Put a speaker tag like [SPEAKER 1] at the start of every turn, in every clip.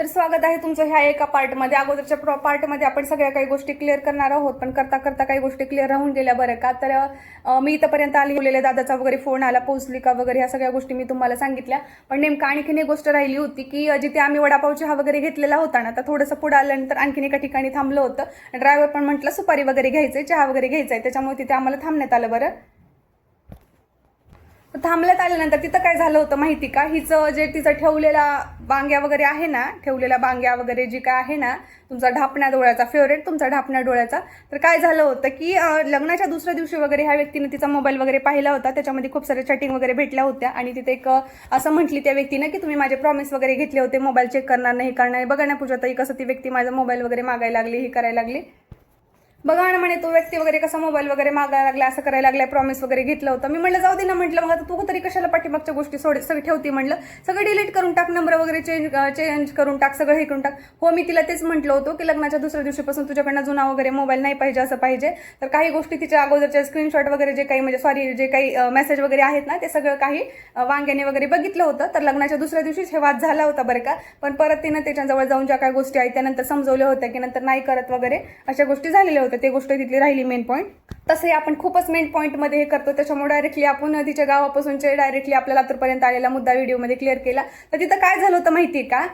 [SPEAKER 1] स्वागत आहे तुमचं ह्या एका पार्टमध्ये। अगोदरच्या पार्टमध्ये आपण सगळ्या काही गोष्टी क्लिअर करणार आहोत, पण करता करता काही गोष्टी क्लिअर राहून गेल्या बरं का। तर मी इथपर्यंत आलेले दादाचा वगैरे फोन आला, पोहोचली का वगैरे ह्या सगळ्या गोष्टी मी तुम्हाला सांगितल्या। पण नेमकं आणखीन एक गोष्ट राहिली होती की जिथे आम्ही वडापाव चहा वगैरे घेतलेला होता ना, तर थोडंसं पुढे आल्यानंतर आणखीन एका ठिकाणी थांबलं होतं। ड्रायव्हर पण म्हटलं सुपारी वगैरे घ्यायचंय, चहा वगैरे घ्यायचंय, त्याच्यामुळे तिथे आम्हाला थांबण्यात आलं बरं। थांबल्यात आल्यानंतर तिथं काय झालं होतं माहिती का, हिचं जे तिचं ठेवलेला बांग्या वगैरे आहे ना, ठेवलेला बांग्या वगैरे जी काय आहे ना, तुमचा ढापण्या डोळ्याचा फेवरेट, तुमचा ढापण्या डोळ्याचा। तर काय झालं होतं की लग्नाच्या दुसऱ्या दिवशी वगैरे ह्या व्यक्तीने तिचा मोबाईल वगैरे पाहिला होता, त्याच्यामध्ये खूप सारे चॅटिंग वगैरे भेटल्या होत्या। आणि तिथे एक असं म्हटली त्या व्यक्तीने की तुम्ही माझे प्रॉमिस वगैरे घेतले होते, मोबाईल चेक करणार नाही करणार। बघा ना पूजाताई, कसं ती व्यक्ती माझा मोबाईल वगैरे मागायला लागली, ही करायला लागली। बघा ना म्हणे तो व्यक्ती वगैरे कसा मोबाईल वगैरे मागायला लागला, असं करायला लागलाय, प्रॉमिस वगैरे घेतलं होतं। मी म्हटलं जाऊ दे ना, म्हटलं मग आता तू तरी कशाला पाठीमागच्या गोष्टी सगळी ठेवती, म्हटलं सगळं डिलीट करून टाक, नंबर वगैरे चेंज करून टाक, सगळं हे करून टाक। हो, मी तिला तेच म्हटलं होतं की लग्नाच्या दुसऱ्या दिवशीपासून तुझ्याकडनं जुना वगैरे मोबाईल नाही पाहिजे, असं पाहिजे। तर काही गोष्टी तिच्या अगोदरच्या स्क्रीनशॉट वगैरे जे काही, म्हणजे सॉरी जे काही मेसेज वगैरे आहेत ना, ते सगळं काही वांग्याने वगैरे बघितलं होतं। तर लग्नाच्या दुसऱ्या दिवशीच हे वाद झाला होता बरं का। पण परत तिनं त्याच्याजवळ जाऊन ज्या काही गोष्टी आहेत त्यानंतर समजवल्या होत्या की नंतर नाही करत वगैरे, अशा गोष्टी झालेल्या होत्या। ते गोष्ट तिथली राहिली मेन पॉईंट। तसे आपण खूपच मेन पॉईंटमध्ये हे करतो, त्याच्यामुळे डायरेक्टली आपण तिच्या गावापासूनचे डायरेक्टली आपल्या लातूरपर्यंत आलेला मुद्दा व्हिडिओमध्ये क्लिअर केला। तर तिथं काय झालं होतं माहिती का,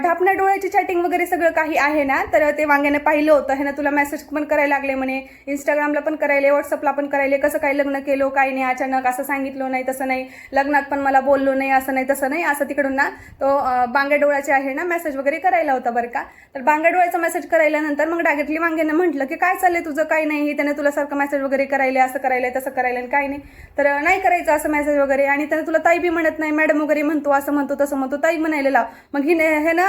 [SPEAKER 1] ढापण्या डोळ्याची चॅटिंग वगैरे सगळं काही आहे ना, तर ते वांग्याने पाहिलं होतं। ह्यानं तुला मेसेज पण करायला लागले म्हणे, इंस्टाग्रामला पण करायले, व्हॉट्सअपला पण करायले, कसं काय लग्न केलं काही नाही, अचानक असं सांगितलं नाही, तसं नाही, लग्नात पण मला बोललो नाही, असं नाही तसं नाही, असं तिकडून ना तो बांग्या डोळ्याचे आहे ना मेसेज वगैरे करायला होता बरं का। तर बांग्या डोळ्याचा मेसेज करायल्यानंतर मग डायरेक्टली वांग्याने म्हटलं की काय चाललंय तुझं, काही नाही, त्याने तुला सारखं मेसेज वगैरे करायला, असं करायला तसं करायला, काही नाही, तर नाही करायचं असं मेसेज वगैरे। आणि त्याने तुला ताई बी म्हणत नाही, मॅडम वगैरे म्हणतो, असं म्हणतो तसं म्हणतो, ताई म्हणायला लाव। मग हे ना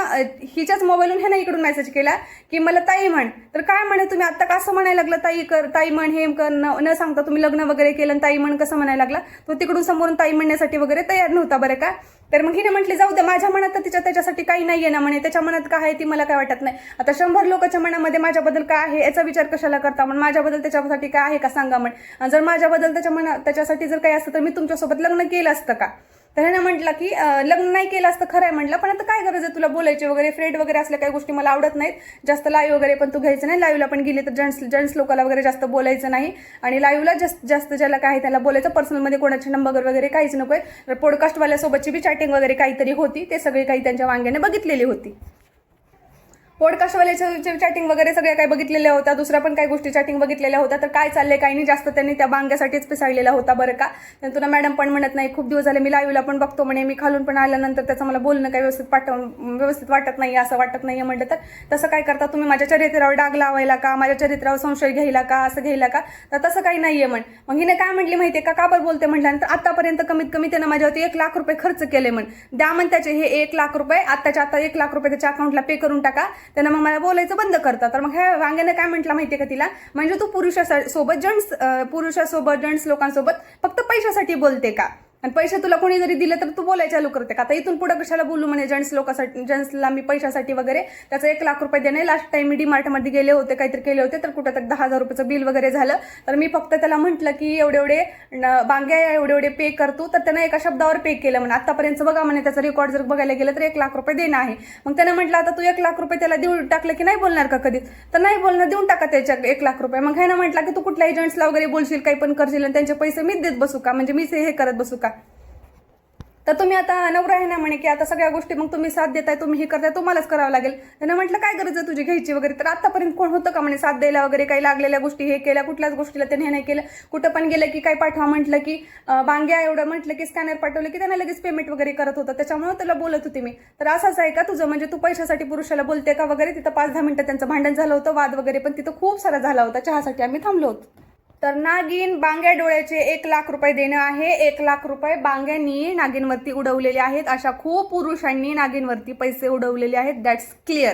[SPEAKER 1] हिच्याच मोबाईलून हे ना इकडून मेसेज केला की मला ताई म्हण। तर काय म्हणे तुम्ही आता का असं म्हणायला लागलं, ताई कर, ताई म्हण, हे कर, न सांगता तुम्ही लग्न वगैरे केलं, ताई म्हण कसं म्हणायला लागला। तो तिकडून समोरून ताई म्हणण्यासाठी वगैरे तयार नव्हता बरं का। तर मग हिने म्हटली जाऊ दे, माझ्या मनात तर त्याच्यासाठी काही नाहीये ना म्हणे, त्याच्या मनात काय आहे ती मला काय वाटत नाही। आता 100 लोकांच्या मनामध्ये माझ्याबद्दल काय आहे याचा विचार कशाला करता, म्हणून माझ्याबद्दल त्याच्यासाठी काय आहे का सांगा म्हण। जर माझ्याबद्दल त्याच्यासाठी जर काही असतं तर मी तुमच्यासोबत लग्न केलं असतं का। तर ह्यानं म्हटलं की लग्न नाही केलं असतं, खरं आहे म्हटलं, पण आता काय गरज आहे तुला बोलायची वगैरे, फ्रेंड वगैरे असल्या काही गोष्टी मला आवडत नाहीत जास्त। लाईव्ह वगैरे पण तू घ्यायचं नाही, लाईव्हला पण गेले तर जेंट्स लोकांना वगैरे जास्त बोलायचं नाही, आणि लाईव्हला जास्त ज्याला काय त्याला बोलायचं, पर्सनलमध्ये कोणाचे नंबर वगैरे काहीच नको आहे। पॉडकास्टवाल्यासोबतची बी चॅटिंग वगैरे काहीतरी होती, ते सगळे काही त्यांच्या वांग्याने बघितलेली होती। पॉडकास्टवाल्याच्या चॅटिंग वगैरे सगळ्या काही बघितलेल्या होत्या, दुसऱ्या पण काही गोष्टी चॅटिंग बघितलेल्या होत्या। तर काय चाललंय काही नाही, जास्त त्यांनी त्या बांग्यासाठीच पिसाळलेला होता बरं का। तुला मॅडम पण म्हणत नाही, खूप दिवस झाले मी लाईव्हला पण बघतो म्हणे, मी खालून पण आल्यानंतर त्याचं मला बोलणं काही व्यवस्थित वाटत नाही, असं वाटत नाहीये म्हटलं। तर तसं काय करता तुम्ही, माझ्या चरित्रावर डाग लावायला का, माझ्या चरित्रावर संशय घ्यायला का, असं घ्यायला का, तर तसं काही नाहीये म्हण। मग हिने काय म्हटली माहितीये का बरं बोलते म्हटल्यानंतर, आतापर्यंत कमीत कमी त्यानं माझ्यावरती 1 लाख रुपये खर्च केले म्हण, द्या म्हण त्याचे हे 1 लाख रुपये, आत्ताच्या आता 1 लाख रुपये त्याच्या अकाउंटला पे करून टाका, त्यानं मग मला बोलायचं बंद करता। तर मग ह्या वांग्याने काय म्हटलं माहितीये का तिला, म्हणजे तू पुरुषासोबत जेंट्स लोकांसोबत फक्त पैशासाठी बोलते का, आणि पैसे तुला कोणी जरी दिले तर तू बोलायला चालू करते का, आता इथून पुढे कशाला बोलू म्हणे जेंट्सला मी पैशासाठी वगैरे, त्याचं 1 लाख रुपये देणे। लास्ट टाइम मी डीमार्टमध्ये गेले होते, काहीतरी केले होते, तर कुठं तर 10,000 रुपयाचं बिल वगैरे झालं। तर मी फक्त त्याला म्हटलं की एवढे बांग्या एवढे पे करतो, तर त्यानं एका शब्दावर पे केलं म्हणे। आतापर्यंत बघा म्हणे त्याचा रेकॉर्ड जर बघायला गेलं तर 1 लाख रुपये देणं आहे। मग त्यानं म्हटलं आता तू 1 लाख रुपये त्याला देऊन टाकलं की नाही बोलणार का कधीच, तर नाही बोलणार, देऊन टाका त्याच्या 1 लाख रुपये। मग ह्यानं म्हटलं की तू कुठल्याही जेंट्सला वगैरे बोलशील, काही पण करशील, आणि त्यांचे पैसे मीच देत बसू का, म्हणजे मीच हे करत बसू का। तर तुम्ही आता नवरा आहे ना म्हणे की आता सगळ्या गोष्टी मग तुम्ही साथ देताय, तुम्ही हे करताय, तुम्हालाच करावं लागेल। त्यानं म्हटलं काय गरज आहे तुझी घ्यायची वगैरे, तर आतापर्यंत कोण होतं का म्हणे साथ द्यायला वगैरे, काही लागलेल्या गोष्टी हे केल्या, कुठल्याच गोष्टीला त्याने नाही केलं। कुठं पण गेलं की काय पाठवा म्हटलं की बांग्या एवढं म्हटलं की स्कॅनर पाठवलं की त्यांना लगेच पेमेंट वगैरे करत होतं, त्याच्यामुळे त्याला बोलत होते मी। तर असंच आहे का तुझं, म्हणजे तू पैशासाठी पुरुषाला बोलते का वगैरे। तिथं 5-10 मिनिटं त्यांचं भांडण झालं होतं, वाद वगैरे पण तिथं खूप सारा झाला होता, चहासाठी आम्ही थांबलो होतो। तर नागिन बांग्या डोळ्याचे 1 लाख रुपये देणं आहे। 1 लाख रुपये बांग्यांनी नागिनवरती उडवलेले आहेत, अशा खूप पुरुषांनी नागिनवरती पैसे उडवलेले आहेत, दॅट्स क्लिअर।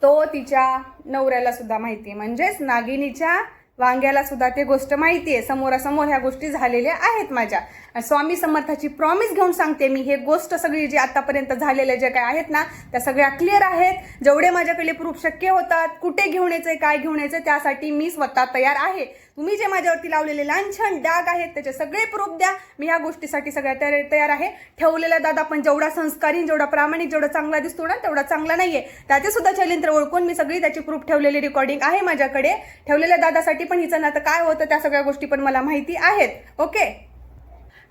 [SPEAKER 1] तो तिच्या नवऱ्याला सुद्धा माहिती, म्हणजेच नागिनीच्या वांग्याला सुद्धा ते गोष्ट माहिती आहे, समोरासमोर ह्या गोष्टी झालेल्या आहेत माझ्या। स्वामी समर्थाची प्रॉमिस घेऊन सांगते मी, हे गोष्ट सगळी जी आतापर्यंत झालेल्या जे काय आहेत ना त्या सगळ्या क्लिअर आहेत। जेवढे माझ्याकडे प्रूफ शक्य होतात, कुठे घेऊन यायचंय, काय घेऊन यायचंय, त्यासाठी मी स्वतः तयार आहे। तुम्ही जे माझ्यावरती लावलेले लांछन डाग आहेत त्याचे सगळे प्रूफ द्या. मी ह्या गोष्टीसाठी सगळ्या तयार आहे. ठेवलेला दादा पण जेवढा संस्कारी, जेवढा प्रामाणिक, जेवढा चांगला दिसतो ना तेवढा चांगला नाहीये. त्याचे सुद्धा चरित्र ओळखून मी सगळी त्याची प्रूफ ठेवलेली रेकॉर्डिंग आहे माझ्याकडे. ठेवलेल्या दादासाठी पण हिचं नातं काय होतं त्या सगळ्या गोष्टी पण मला माहिती आहेत. ओके.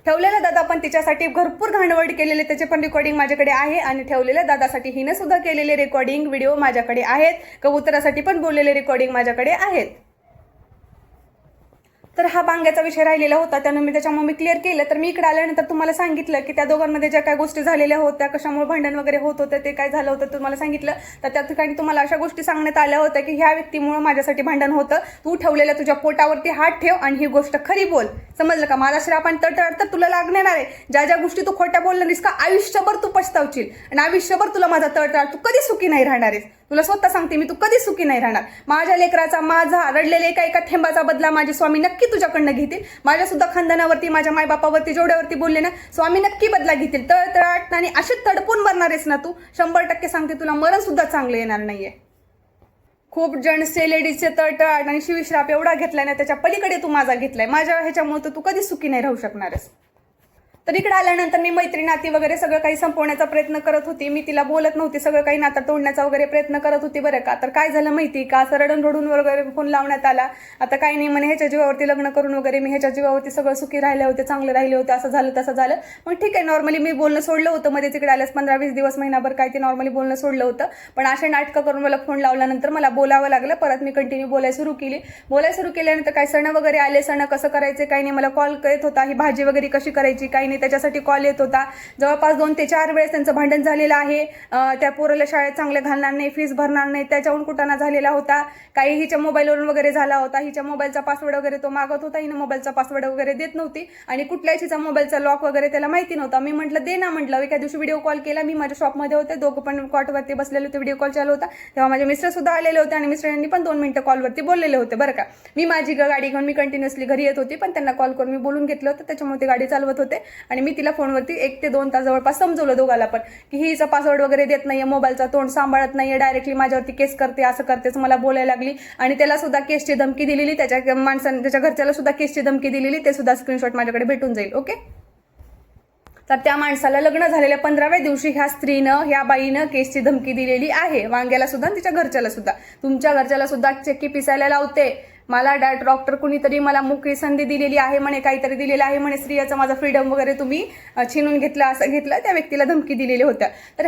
[SPEAKER 1] ठेवलेला दादा पण तिच्यासाठी भरपूर घाणवड केलेले त्याचे पण रेकॉर्डिंग माझ्याकडे आहे. आणि ठेवलेल्या दादासाठी हिने सुद्धा केलेले रेकॉर्डिंग व्हिडिओ माझ्याकडे आहेत. कबुतरासाठी पण बोललेले रेकॉर्डिंग माझ्याकडे आहेत. तर हा बांग्याचा विषय राहिलेला होता त्यानं मी त्याच्यामुळे मी क्लिअर केलं. तर मी इकडे आल्यानंतर तुम्हाला सांगितलं की त्या दोघांमध्ये ज्या काही गोष्टी झालेल्या होत्या, कशामुळे भांडण वगैरे होत होतं, ते काय झालं होतं तुम्हाला सांगितलं. तर त्या ठिकाणी तुम्हाला अशा गोष्टी सांगण्यात आल्या होत्या की ह्या व्यक्तीमुळे माझ्यासाठी भांडण होतं. तू ठेवलेल्या तुझ्या पोटावरती हात ठेव आणि ही गोष्ट खरी बोल. समजलं का? माझा श्राप आणि तटतट तुला लागणार आहे. ज्या गोष्टी तू खोट्या बोलणारीस का आयुष्यभर तू पछतावशील आणि आयुष्यभर तुला माझा तळतळ, तू कधी सुखी नाही राहणार आहेस. तुला स्वतः सांगते मी, तू कधी सुखी नाही राहणार. माझ्या लेकराचा, माझा रडलेल्या एका थेंबाचा बदला माझे स्वामी नक्की तुझ्याकडनं घेतील. माझ्या सुद्धा खानदानावरती, माझ्या मायबापावरती जेवढ्यावरती बोलले ना, स्वामी नक्की बदला घेतील. तळतळाट आणि असे तडपून मरणार आहेस ना तू. 100% सांगते, तुला मरण सुद्धा चांगलं येणार नाहीये. खूप जेंट्सचे, लेडीजचे तळतळाट आणि शिविश्राप एवढा घेतलाय ना, त्याच्या पलीकडे तू माझा घेतलाय. माझ्या ह्याच्यामुळे तर तू कधी सुखी नाही राहू शकणार आहेस. तर इकडे आल्यानंतर मी मैत्री नाती वगैरे सगळं काही संपवण्याचा प्रयत्न करत होती. मी तिला बोलत नव्हती, सगळं काही नातं तोडण्याचा वगैरे प्रयत्न करत होती बरं का. तर काय झालं माहिती का, असं रडून रडून वगैरे फोन लावण्यात आला. आता काही नाही म्हणे, ह्याच्या जीवावरती लग्न करून वगैरे मी ह्याच्या जीवावरती सगळं सुखी राहिले होते, चांगले राहिले होते, असं झालं तसं झालं. मग ठीक आहे, नॉर्मली मी बोलणं सोडलं होतं. मध्ये तिकडे आल्यास 15-20 दिवस, महिनाभर काय ते नॉर्मली बोलणं सोडलं होतं. पण असे नाटकं करून मला फोन लावल्यानंतर मला बोलावं लागलं. परत मी कंटिन्यू बोलायला सुरू केल्यानंतर काय सण वगैरे आले, सण कसं करायचे काही नाही, मला कॉल येत होता. ही भाजी वगैरे कशी करायची काही नाही, त्याच्यासाठी कॉल येत होता. जवळपास 2 ते 4 वेळेस त्यांचं भांडण झालेलं आहे. त्या पोराला शाळेत चांगले घालणार नाही, फीस भरणार नाही, त्याच्याहून कुटाणा झालेला होता. काही हिच्या मोबाईलवरून वगैरे झाला होता. हिच्या मोबाईलचा पासवर्ड वगैरे तो मागत होता, हिनं मोबाईलचा पासवर्ड वगैरे देत नव्हती आणि कुठल्याच हिचा मोबाईलचा लॉक वगैरे त्याला माहिती नव्हता. मी म्हटलं दे ना, म्हटलं. एका दिवशी व्हिडिओ कॉल केला. मी माझ्या शॉपमध्ये होते, दोघं पण कॉटवरती बसलेले होते, व्हिडिओ कॉल चालू होता. तेव्हा माझे मिस्टर सुद्धा आलेले होते आणि मिस्टरांनी पण 2 मिनिटं कॉलवरती बोललेले होते बरं का. मी माझी गाडी घेऊन मी कंटिन्युअसली घरी येत होती, पण त्यांना कॉल करून मी बोलून घेतलं होतं. त्याच्यामुळे ते गाडी चालवत होते आणि मी तिला फोनवरती 1 ते 2 तास जवळपास समजवलं दोघाला पण की हिचा पासवर्ड वगैरे देत नाहीये, मोबाईलचा तोंड सांभाळत नाहीये, डायरेक्टली माझ्यावरती केस करते, असं करतेच मला बोलायला लागली. आणि त्याला सुद्धा केसची धमकी दिलेली, त्याच्या माणसाने त्याच्या घरच्याला सुद्धा केसची धमकी दिलेली. ते सुद्धा स्क्रीनशॉट माझ्याकडे भेटून जाईल. ओके. तर त्या माणसाला लग्न झालेल्या 15व्या दिवशी ह्या स्त्रीनं, ह्या बाईनं केसची धमकी दिलेली आहे. वांग्याला सुद्धा, तिच्या घरच्याला सुद्धा. तुमच्या घरच्याला सुद्धा चक्की पिसायला लावते. मला डॉक्टर कुणीतरी मला मोकळी संधी दिलेली आहे म्हणे, काहीतरी दिलेलं आहे म्हणे, स्त्रियाचा माझा फ्रीडम वगैरे तुम्ही छिनून घेतला, असं घेतलं. त्या व्यक्तीला धमकी दिलेली होत्या. तर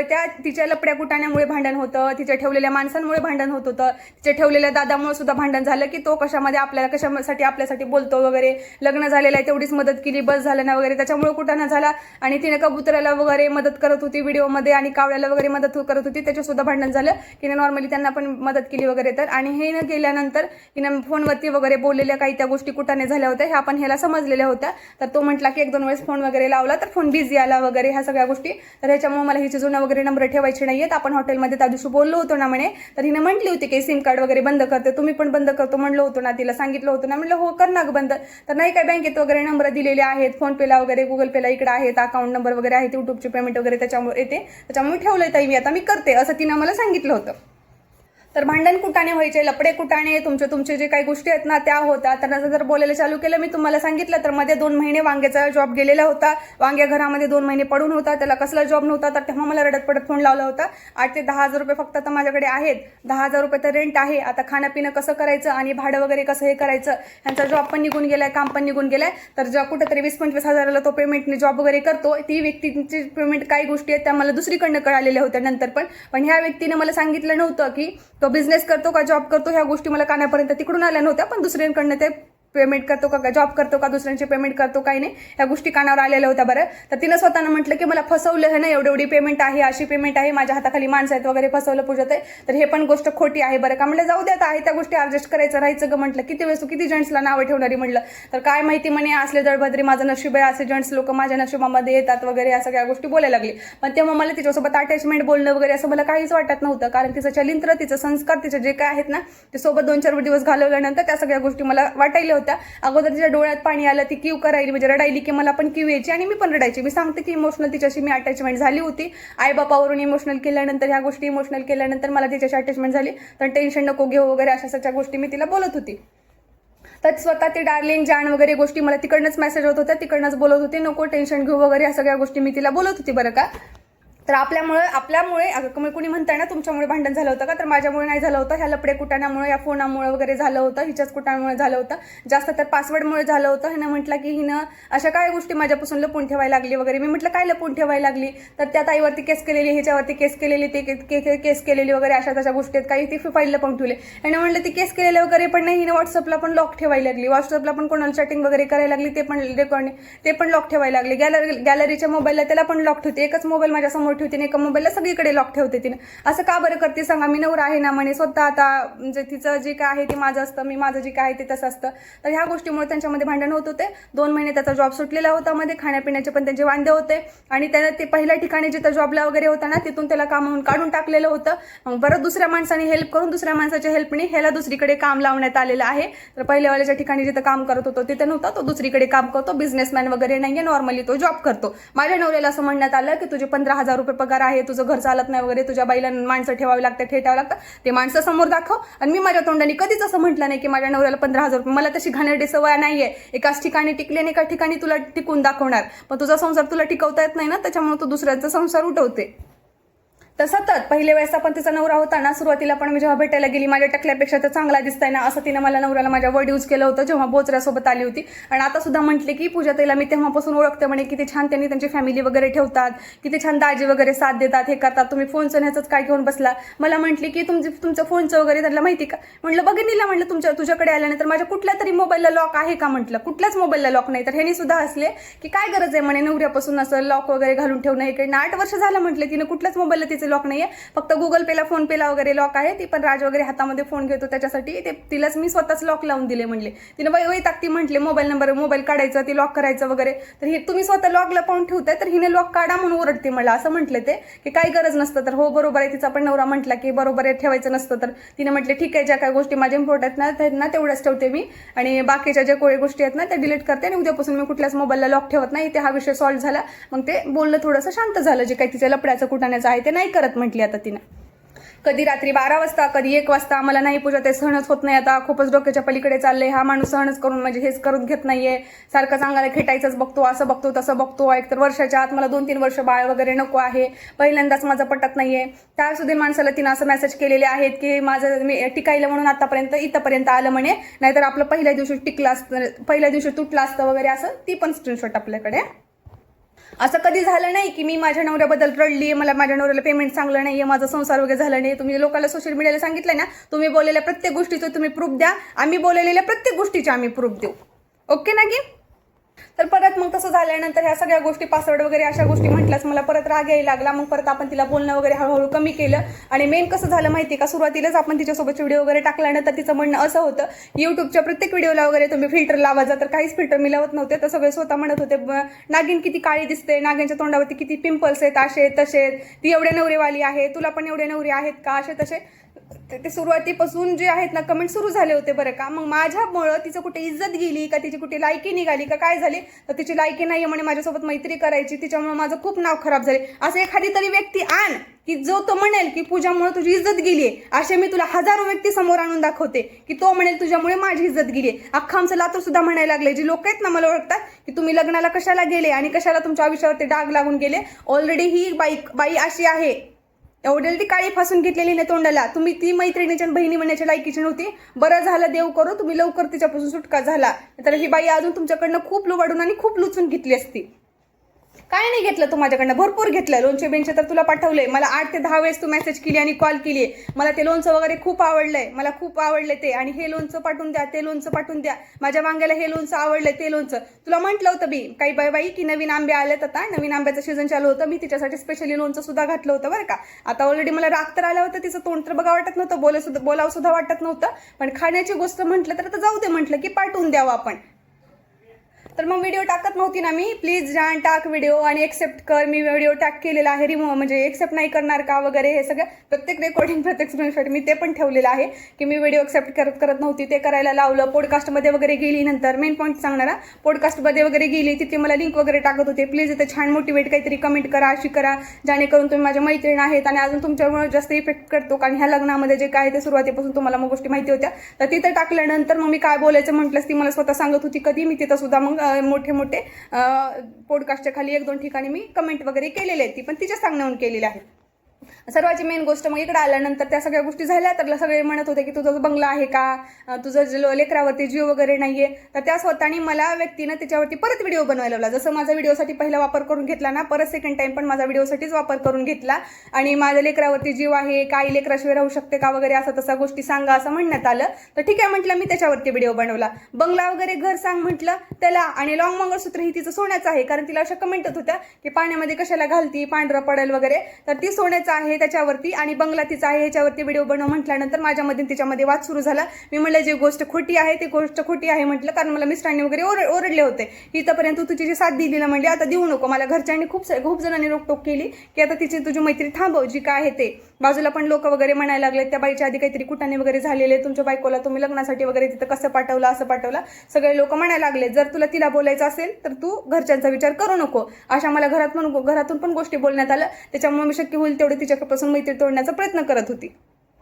[SPEAKER 1] त्या तिच्या लपड्या कुटाण्यामुळे भांडण होतं, तिच्या ठेवलेल्या माणसांमुळे भांडण होत होतं, तिच्या ठेवलेल्या दादामुळे सुद्धा भांडण झालं की तो कशासाठी आपल्यासाठी बोलतो वगैरे, लग्न झालेलं आहे तेवढीच मदत केली, बस झालं ना वगैरे, त्याच्यामुळे कुटाणा झाला. आणि तिने कबुतराला वगैरे मदत करत होती व्हिडिओमध्ये आणि कावळ्याला वगैरे मदत करत होती, त्याच्या सुद्धा भांडण झालं. तिने नॉर्मली त्यांना पण मदत केली वगैरे. तर आणि हे न गेल्यानंतर हिनं फोनवरती वगैरे बोललेल्या काही त्या गोष्टी कुठाने झाल्या होत्या, ह्या पण ह्याला समजलेल्या होत्या. तर तो म्हटला की 1-2 वेळेस फोन वगैरे लावला तर फोन बिझी आला वगैरे, ह्या सगळ्या गोष्टी. तर ह्याच्यामुळे मला हिचे जुनं वगैरे नंबर ठेवायचे नाहीयेत. आपण हॉटेलमध्ये त्या दिवशी बोललो होतो ना म्हणे, तर हिने म्हटली होती की सिम कार्ड वगैरे बंद करते, तुम्ही पण बंद करतो म्हणलं होतं ना, तिला सांगितलं होतं ना. म्हणलं हो कर ना बंद. तर नाही काय, बँकेत वगैरे नंबर दिलेले आहेत, फोन पेला वगैरे, गुगल पेला इकडे आहेत, अकाउंट नंबर वगैरे आहेत, युट्यूबची पेमेंट वगैरे त्याच्यामुळे येते, त्याच्यामुळे ठेवलंय ताई मी, आता मी करते, असं तिनं मला सांगितलं होतं. तर भांडण कुटाणे व्हायचे, लपडे कुटाणे, तुमचे जे काही गोष्टी आहेत ना त्या होत्या. तर जर बोलायला चालू केलं मी तुम्हाला सांगितलं तर मध्ये 2 महिने वांग्याचा जॉब गेलेला होता. वांग्या घरामध्ये 2 महिने पडून होता, त्याला कसला जॉब नव्हता. तर तेव्हा मला रडत पडत फोन लावला होता. 8 ते 10 हजार रुपये फक्त आता माझ्याकडे आहेत. 10,000 रुपये तर रेंट आहे. आता खाणं पिणं कसं करायचं आणि भाडं वगैरे कसं हे करायचं, ह्यांचा जॉब पण निघून गेलाय, काम पण निघून गेलाय. तर ज्या कुठेतरी 20-25 हजाराला तो पेमेंटने जॉब वगैरे करतो, ती व्यक्तीची पेमेंट काही गोष्टी आहेत त्या मला दुसरीकडनं कळालेल्या होत्या नंतर पण ह्या व्यक्तीने मला सांगितलं नव्हतं की तो बिझनेस करतो का जॉब करतो, ह्या गोष्टी मला कानापर्यंत तिकडून आल्या नव्हत्या. पण दुसऱ्यांकडनं ते पेमेंट करतो का, जॉब करतो का, दुसऱ्यांचे पेमेंट करतो काही नाही, ह्या गोष्टी कानावर आलेल्या होत्या बरं. तर तिनं स्वतःनं म्हटलं की मला फसवलं आहे ना, एवढी पेमेंट आहे, अशी पेमेंट आहे, माझ्या हाताखाली माणसं आहेत वगैरे, फसवलं पूजत आहे. तर हे पण गोष्ट खोटी आहे बरं का. म्हटलं जाऊ द्या, आहे त्या गोष्टी ॲडजस्ट करायचं राहायचं ग. म्हटलं किती वेळेस किती जेंट्सला नावं ठेवणारी म्हटलं. तर काय माहिती म्हणे, असले दळभद्री माझं नशीब आहे, असे जेंट्स लोक माझ्या नशिबामध्ये येतात वगैरे, या सगळ्या गोष्टी बोलायला लागली. पण तेव्हा मला तिच्यासोबत अटॅचमेंट बोलणं वगैरे असं मला काहीच वाटत नव्हतं, कारण तिचं चरित्र, तिचं संस्कार, तिचे जे काय आहेत ना ते सोबत 2-4 दिवस घालवल्यानंतर त्या सगळ्या गोष्टी मला वाटायला होत्या. अगोदर तिच्या डोळ्यात पाणी आलं, ती किव करायली, म्हणजे रडायली की मला पण किव यायची आणि मी पण रडायची. मी सांगते की इमोशनल तिच्याशी मी अटॅचमेंट झाली होती. आई बापावरून इमोशनल केल्यानंतर, ह्या गोष्टी इमोशनल केल्यानंतर मला तिच्याशी अटॅचमेंट झाली. तर टेन्शन नको घेऊ वगैरे, अशा सगळ्या गोष्टी मी तिला बोलत होती. तर स्वतः ते डार्लिंग जान वगैरे गोष्टी मला तिकडनंच मेसेज होत होत्या, तिकडनंच बोलत होते, नको टेन्शन घेऊ वगैरे या सगळ्या गोष्टी मी तिला बोलत होती बरं का. तर आपल्यामुळे अगं कोणी म्हणताय ना तुमच्यामुळे भांडण झालं होतं का, तर माझ्यामुळे नाही झालं होतं. ह्या लपडे कुटाण्यामुळे, या फोनामुळे वगैरे झालं होतं, हिच्याच कुटाण्यामुळे झालं होतं, जास्त तर पासवर्डमुळे झालं होतं. हिनं म्हटलं की हिनं अशा काय गोष्टी माझ्यापासून लपून ठेवायला लागली वगैरे. मी म्हटलं काय लपून ठेवायला लागली, तर त्या ताईवरती केस केलेली, ह्याच्यावरती केस केलेली, ते केस केलेली वगैरे अशा तशा गोष्टी आहेत. काही ती फाईल लपवून ठेवले. हिनं म्हटलं ती केस केलेले वगैरे पण नाही, हिनं व्हॉट्सअपला पण लॉक ठेवायला लागली, व्हॉट्सअपला पण कोणाला चॅटिंग वगैरे करायला लागली, ते पण लॉक ठेवायला लागली. गॅलरीच्या मोबाईलला त्याला पण लॉक ठेवते, एकच मोबाईल माझ्या समोर ठेवते आणि एका मोबाईलला सगळीकडे लॉक ठेवते तिने. असं का बरं करते सांगा, मी नवरा आहे ना म्हणे स्वतः. आता म्हणजे तिचं जे काय आहे ते माझं असतं, मी माझं जे काय आहे ते तसं असतं. तर ह्या गोष्टीमुळे त्यांच्यामध्ये भांडण होत होते. 2 महिने त्याचा जॉब सुटलेला होता, मध्ये खाण्यापिण्याचे पण त्यांचे वांदे होते. आणि त्यानं ते पहिल्या ठिकाणी जिथं जॉबला वगैरे होता ना तिथून त्याला कामावून काढून टाकलेलं होतं. मग बरं दुसऱ्या माणसाने हेल्प करून, दुसऱ्या माणसाच्या हेल्पने ह्याला दुसरीकडे काम लावण्यात आलेलं आहे. तर पहिल्यावाल्याच्या ठिकाणी जिथं काम करत होतो तिथं नव्हता, तो दुसरीकडे काम करतो, बिझनेसमॅन वगैरे नाहीये, नॉर्मली तो जॉब करतो. माझ्या नवऱ्याला असं म्हणण्यात आलं की तुझे 15,000 रुपये पगार आहे, तुझं घर चालत नाही वगैरे, तुझ्या बाईला माणसं ठेवावी लागतात, ठेवावं लागतं, ते माणसं समोर दाखव. आणि मी माझ्या तोंडाने कधीच असं म्हटलं नाही की माझ्या नवऱ्याला 15,000 रुपये. मला तशी घाणेरडी सवय नाहीये, एकाच ठिकाणी टिकले आणि एका ठिकाणी तुला टिकून दाखवणार. पण तुझा संसार तुला टिकवता येत नाही ना, त्याच्यामुळे तू दुसऱ्यांचा संसार उठवते. तर सतत पहिल्या वेळेस आपण तिचा नवरा होता ना, सुरुवातीला पण मी जेव्हा भेटायला गेली, माझ्या टकल्यापेक्षा तर चांगला दिसताय ना असं तिनं मला नवऱ्याला माझ्या वर्ड यूज केलं होतं जेव्हा बोचऱ्यासोबत आली होती. आणि आता सुद्धा म्हटले की पूजा ताईला मी तेव्हापासून ओळखते म्हणे, किती छान त्यांनी त्यांची फॅमिली वगैरे ठेवतात, किती छान दाजी वगैरे साथ देतात, हे करतात. तुम्ही फोनचं ह्याचंच काय घेऊन बसला. मला म्हटली की तुमचं फोनचं वगैरे त्यांना माहिती का. म्हटलं बघितलं, म्हटलं तुझ्याकडे आल्यानंतर माझ्या कुठल्या तरी मोबाईलला लॉक आहे का, म्हटलं कुठल्याच मोबाईलला लॉक नाही. तर ह्यानी सुद्धा असले की काय गरज आहे म्हणे नवऱ्यापासून असं लॉक वगैरे घालून ठेवणं. इकडे 8 वर्ष झालं म्हटलं तिनं कुठल्याच मोबाईलला तिचे लॉक नाहीये, फक्त गुगल पेला, फोन पेला वगैरे लॉक आहे. ती पण राज वगैरे हातामध्ये फोन घेतो त्याच्यासाठी तिलाच मी स्वतःच लॉक लावून दिले. म्हणले तिने बाई टाकती, म्हटले मोबाईल काढायचं, ती लॉक करायचं वगैरे. तर हे तुम्ही स्वतः लॉक लावून ठेवताय, तर हिने लॉक काढा म्हणून ओरडते मला. असं म्हटले ते की काही गरज नसतं. तर हो बरोबर आहे, तिचा पण नवरा म्हटला की बरोबर आहे, ठेवायचं नसतं. तर तिने म्हटले ठीक आहे, ज्या काही गोष्टी माझ्या इम्पॉर्टंट आहेत ना तेवढ्याच ठेवते मी, आणि बाकीच्या ज्या कोळी गोष्टी आहेत ना त्या डिलीट करते, आणि उद्यापासून मी कुठल्याच मोबाईलला लॉक ठेवत नाही. ते हा विषय सॉल्व्ह झाला. मग ते बोलणं थोडंसं शांत झालं. जे काही तिच्या लपड्याचं कुटाण्याचं आहे ते नाही करत म्हटली आता तिनं. कधी रात्री 12 वाजता, कधी 1 वाजता. मला नाही पूजा ते सहनच होत नाही आता, खूपच डोक्याच्या पलीकडे चाललंय. हा माणूस सहनच करून म्हणजे हेच करून घेत नाहीये, सारखं चांगला खेटायचंच बघतो, असं बघतो तसं बघतो. एकतर वर्षाच्या आत मला 2-3 वर्ष बाळ वगैरे नको आहे, पहिल्यांदाच माझं पटत नाहीये. त्या सुद्धा माणसाला तिनं असं मेसेज केलेले आहेत की माझं मी टिकायला म्हणून आतापर्यंत इथंपर्यंत आलं म्हणे, नाहीतर आपलं पहिल्या दिवशी टिकलं असतं, पहिल्या दिवशी तुटलं असतं वगैरे असं. ती पण स्क्रीनशॉट आपल्याकडे. असं कधी झालं नाही की मी माझ्या नवऱ्याबद्दल रडली, मला माझ्या नवऱ्याला पेमेंट चांगलं नाहीये, माझा संसार वगैरे झाला नाही. तुम्ही लोकांना सोशल मीडियाला सांगितलंय ना, तुम्ही बोललेल्या प्रत्येक गोष्टीचं तुम्ही प्रूफ द्या, आम्ही बोललेल्या प्रत्येक गोष्टीचे आम्ही प्रूफ देऊ. ओके ना की. तर परत मग तसं झाल्यानंतर ह्या सगळ्या गोष्टी, पासवर्ड वगैरे अशा गोष्टी म्हटल्यास मला परत राग यायला लागला. मग परत आपण तिला बोलणं वगैरे हळूहळू कमी केलं. आणि मेन कसं झालं माहिती का, सुरुवातीलाच आपण तिच्यासोबत व्हिडिओ वगैरे टाकल्यानंतर तिचं म्हणणं असं होतं युट्यूबच्या प्रत्येक व्हिडिओला वगैरे तुम्ही फिल्टर लावायचा, तर काहीच फिल्टर मी लावत नव्हते. तर सगळे स्वतः म्हणत होते नागिन किती काळी दिसते, नागिनच्या तोंडावरती किती पिंपल्स आहेत, असे तसे, ती एवढ्या नवरेवाली आहे, तुला पण एवढे नवरे आहेत का, असे तसे. ते सुरुवातीपासून जे आहेत ना कमेंट सुरू झाले होते बरं का. मग माझ्यामुळं तिचं कुठे इज्जत गेली का, तिची कुठे लायकी निघाली का, काय झाली. तर तिची लायकी नाही म्हणे माझ्यासोबत मैत्री करायची, तिच्यामुळे माझं खूप नाव खराब झाले. असं एखादी तरी व्यक्ती आण की जो तो म्हणेल की पूजामुळे तुझी इज्जत गेली आहे. असे मी तुला हजारो व्यक्ती समोर आणून दाखवते की तो म्हणेल तुझ्यामुळे माझी इज्जत गेली आहे. अख्खा आमचं लातूर सुद्धा म्हणायला लागले, जी लोक आहेत ना मला ओळखतात, की तुम्ही लग्नाला कशाला गेले आणि कशाला तुमच्या आयुष्यावरती डाग लागून गेले. ऑलरेडी ही बाई अशी आहे, एवढी ती काळी फासून घेतलेली नाही तोंडाला. तुम्ही ती मैत्रिणीच्या बहिणी म्हणण्याच्या लायकीची नव्हती. बरं झालं देव करो तुम्ही लवकर तिच्यापासून सुटका झाला, तर ही बाई अजून तुमच्याकडनं खूप लुबाडून आणि खूप लुचून घेतली असती. काय नाही घेतलं तू माझ्याकडनं, भरपूर घेतलं. लोणचे बेंचे तर तुला पाठवले, मला 8 ते 10 वेळेस तू मेसेज केली आणि कॉल केली. मला ते लोणचं वगैरे खूप आवडलंय, मला खूप आवडले ते, आणि हे लोणचं पाठवून द्या, ते लोणचं पाठवून द्या, माझ्या वांग्याला हे लोणचं आवडलंय, ते लोणचं. तुला म्हटलं होतं बी काही बाई की नवीन आंबे आलेत, आता नवीन आंब्याचं सीझन चालू होतं, मी तिच्यासाठी स्पेशली लोणचं सुद्धा घातलं होतं बरं का. आता ऑलरेडी मला राग तर आला होता, तिचं तोंड तर बघा वाटत नव्हतं, बोलावं सुद्धा वाटत नव्हतं. पण खाण्याची गोष्ट म्हटलं तर आता जाऊ दे, म्हटलं की पाठवून द्यावं आपण. तर मग व्हिडिओ टाकत नव्हती ना मी, प्लीज जाण टाक व्हिडिओ आणि एक्सेप्ट कर. मी व्हिडिओ टॅग केलेला आहे, रिमूव्ह म्हणजे एक्सेप्ट नाही करणार का वगैरे हे सगळं प्रत्येक रेकॉर्डिंग प्रत्येक स्क्रीनशॉट मी ते पण ठेवलेलं आहे की मी व्हिडिओ एक्सेप्ट करत नव्हती, ते करायला लावलं. पॉडकास्टमध्ये वगैरे गेली, नंतर मेन पॉईंट सांगणारा पॉडकास्टमध्ये वगैरे गेली, तिथे मला लिंक वगैरे टाकत होते. प्लीज इथे छान मोटिवेट काहीतरी कमेंट करा, अशी करा जेणेकरून तुम्ही माझ्या मैत्रीण आहेत आणि अजून तुमच्यामुळे जास्त इफेक्ट करतो. कारण ह्या लग्नामध्ये जे काय ते सुरुवातीपासून तुम्हाला मग गोष्टी माहिती होत्या. तर तिथं टाकल्यानंतर मग मी काय बोलायचं म्हटलंस ती मला स्वतः सांगत होती. कधी मी तिथं सुद्धा मग मोठे पॉडकास्टच्या खाली 1-2 ठिकाणी मी कमेंट वगैरे केलेले आहेत, ती पण तिच्या सांगण्याहून केलेली आहे. सर्वाची मेन गोष्ट मग इकडे आल्यानंतर त्या सगळ्या गोष्टी झाल्या. तर सगळे म्हणत होते की तुझा बंगला आहे का, तुझं लेकरावरती जीव वगैरे नाहीये. तर त्या स्वतःने मला व्यक्तीनं त्याच्यावरती परत व्हिडिओ बनवायला लावला. जसं माझा व्हिडिओसाठी पहिला वापर करून घेतला ना, परत सेकंड टाइम पण माझा व्हिडिओसाठीच वापर करून घेतला आणि माझ्या लेकरावरती जीव आहे, काही लेकराशिवाय राहू शकते का वगैरे असं तसा गोष्टी सांगा असं म्हणण्यात आलं. तर ठीक आहे म्हटलं, मी त्याच्यावरती व्हिडिओ बनवला. बंगला वगैरे घर सांग म्हटलं त्याला, आणि लॉंग मंगळसूत्र ही तिचं सोन्याचं आहे. कारण तिला अशा कमेंट होत होत्या की पाण्यामध्ये कशाला घालती, पांढरं पडेल वगैरे. तर ती सोन्याचं आहे त्याच्यावरती आणि बंगला तिचा आहे, ह्याच्यावरती व्हिडिओ बनव म्हटल्यानंतर माझ्यामध्ये तिच्यामध्ये वाद सुरू झाला. मी म्हटलं जी गोष्ट खोटी आहे ती गोष्ट खोटी आहे म्हटलं, कारण मला मिस्टरांनी वगैरे ओरडले होते. इथंपर्यंत तू तुझी साथ दिली ना, म्हणजे आता देऊ नको. मला घरच्यांनी खूप जणांनी रोकटोक केली की आता तुझी मैत्री थांबव जी काय आहे ते. बाजूला पण लोक वगैरे म्हणायला लागले त्या बाईच्या आधी काहीतरी कुटाणे वगैरे झालेले, तुमच्या बायकोला तुम्ही लग्नासाठी वगैरे तिथं कसं पाठवलं असं पाठवलं. सगळे लोक म्हणायला लागले जर तुला तिला बोलायचं असेल तर तू घरच्यांचा विचार करू नको, अशा मला घरातून पण गोष्टी बोलण्यात आलं. त्याच्यामुळे मी शक्य होईल तेवढे तिच्यापासून मैत्री तोडण्याचा प्रयत्न करत होती.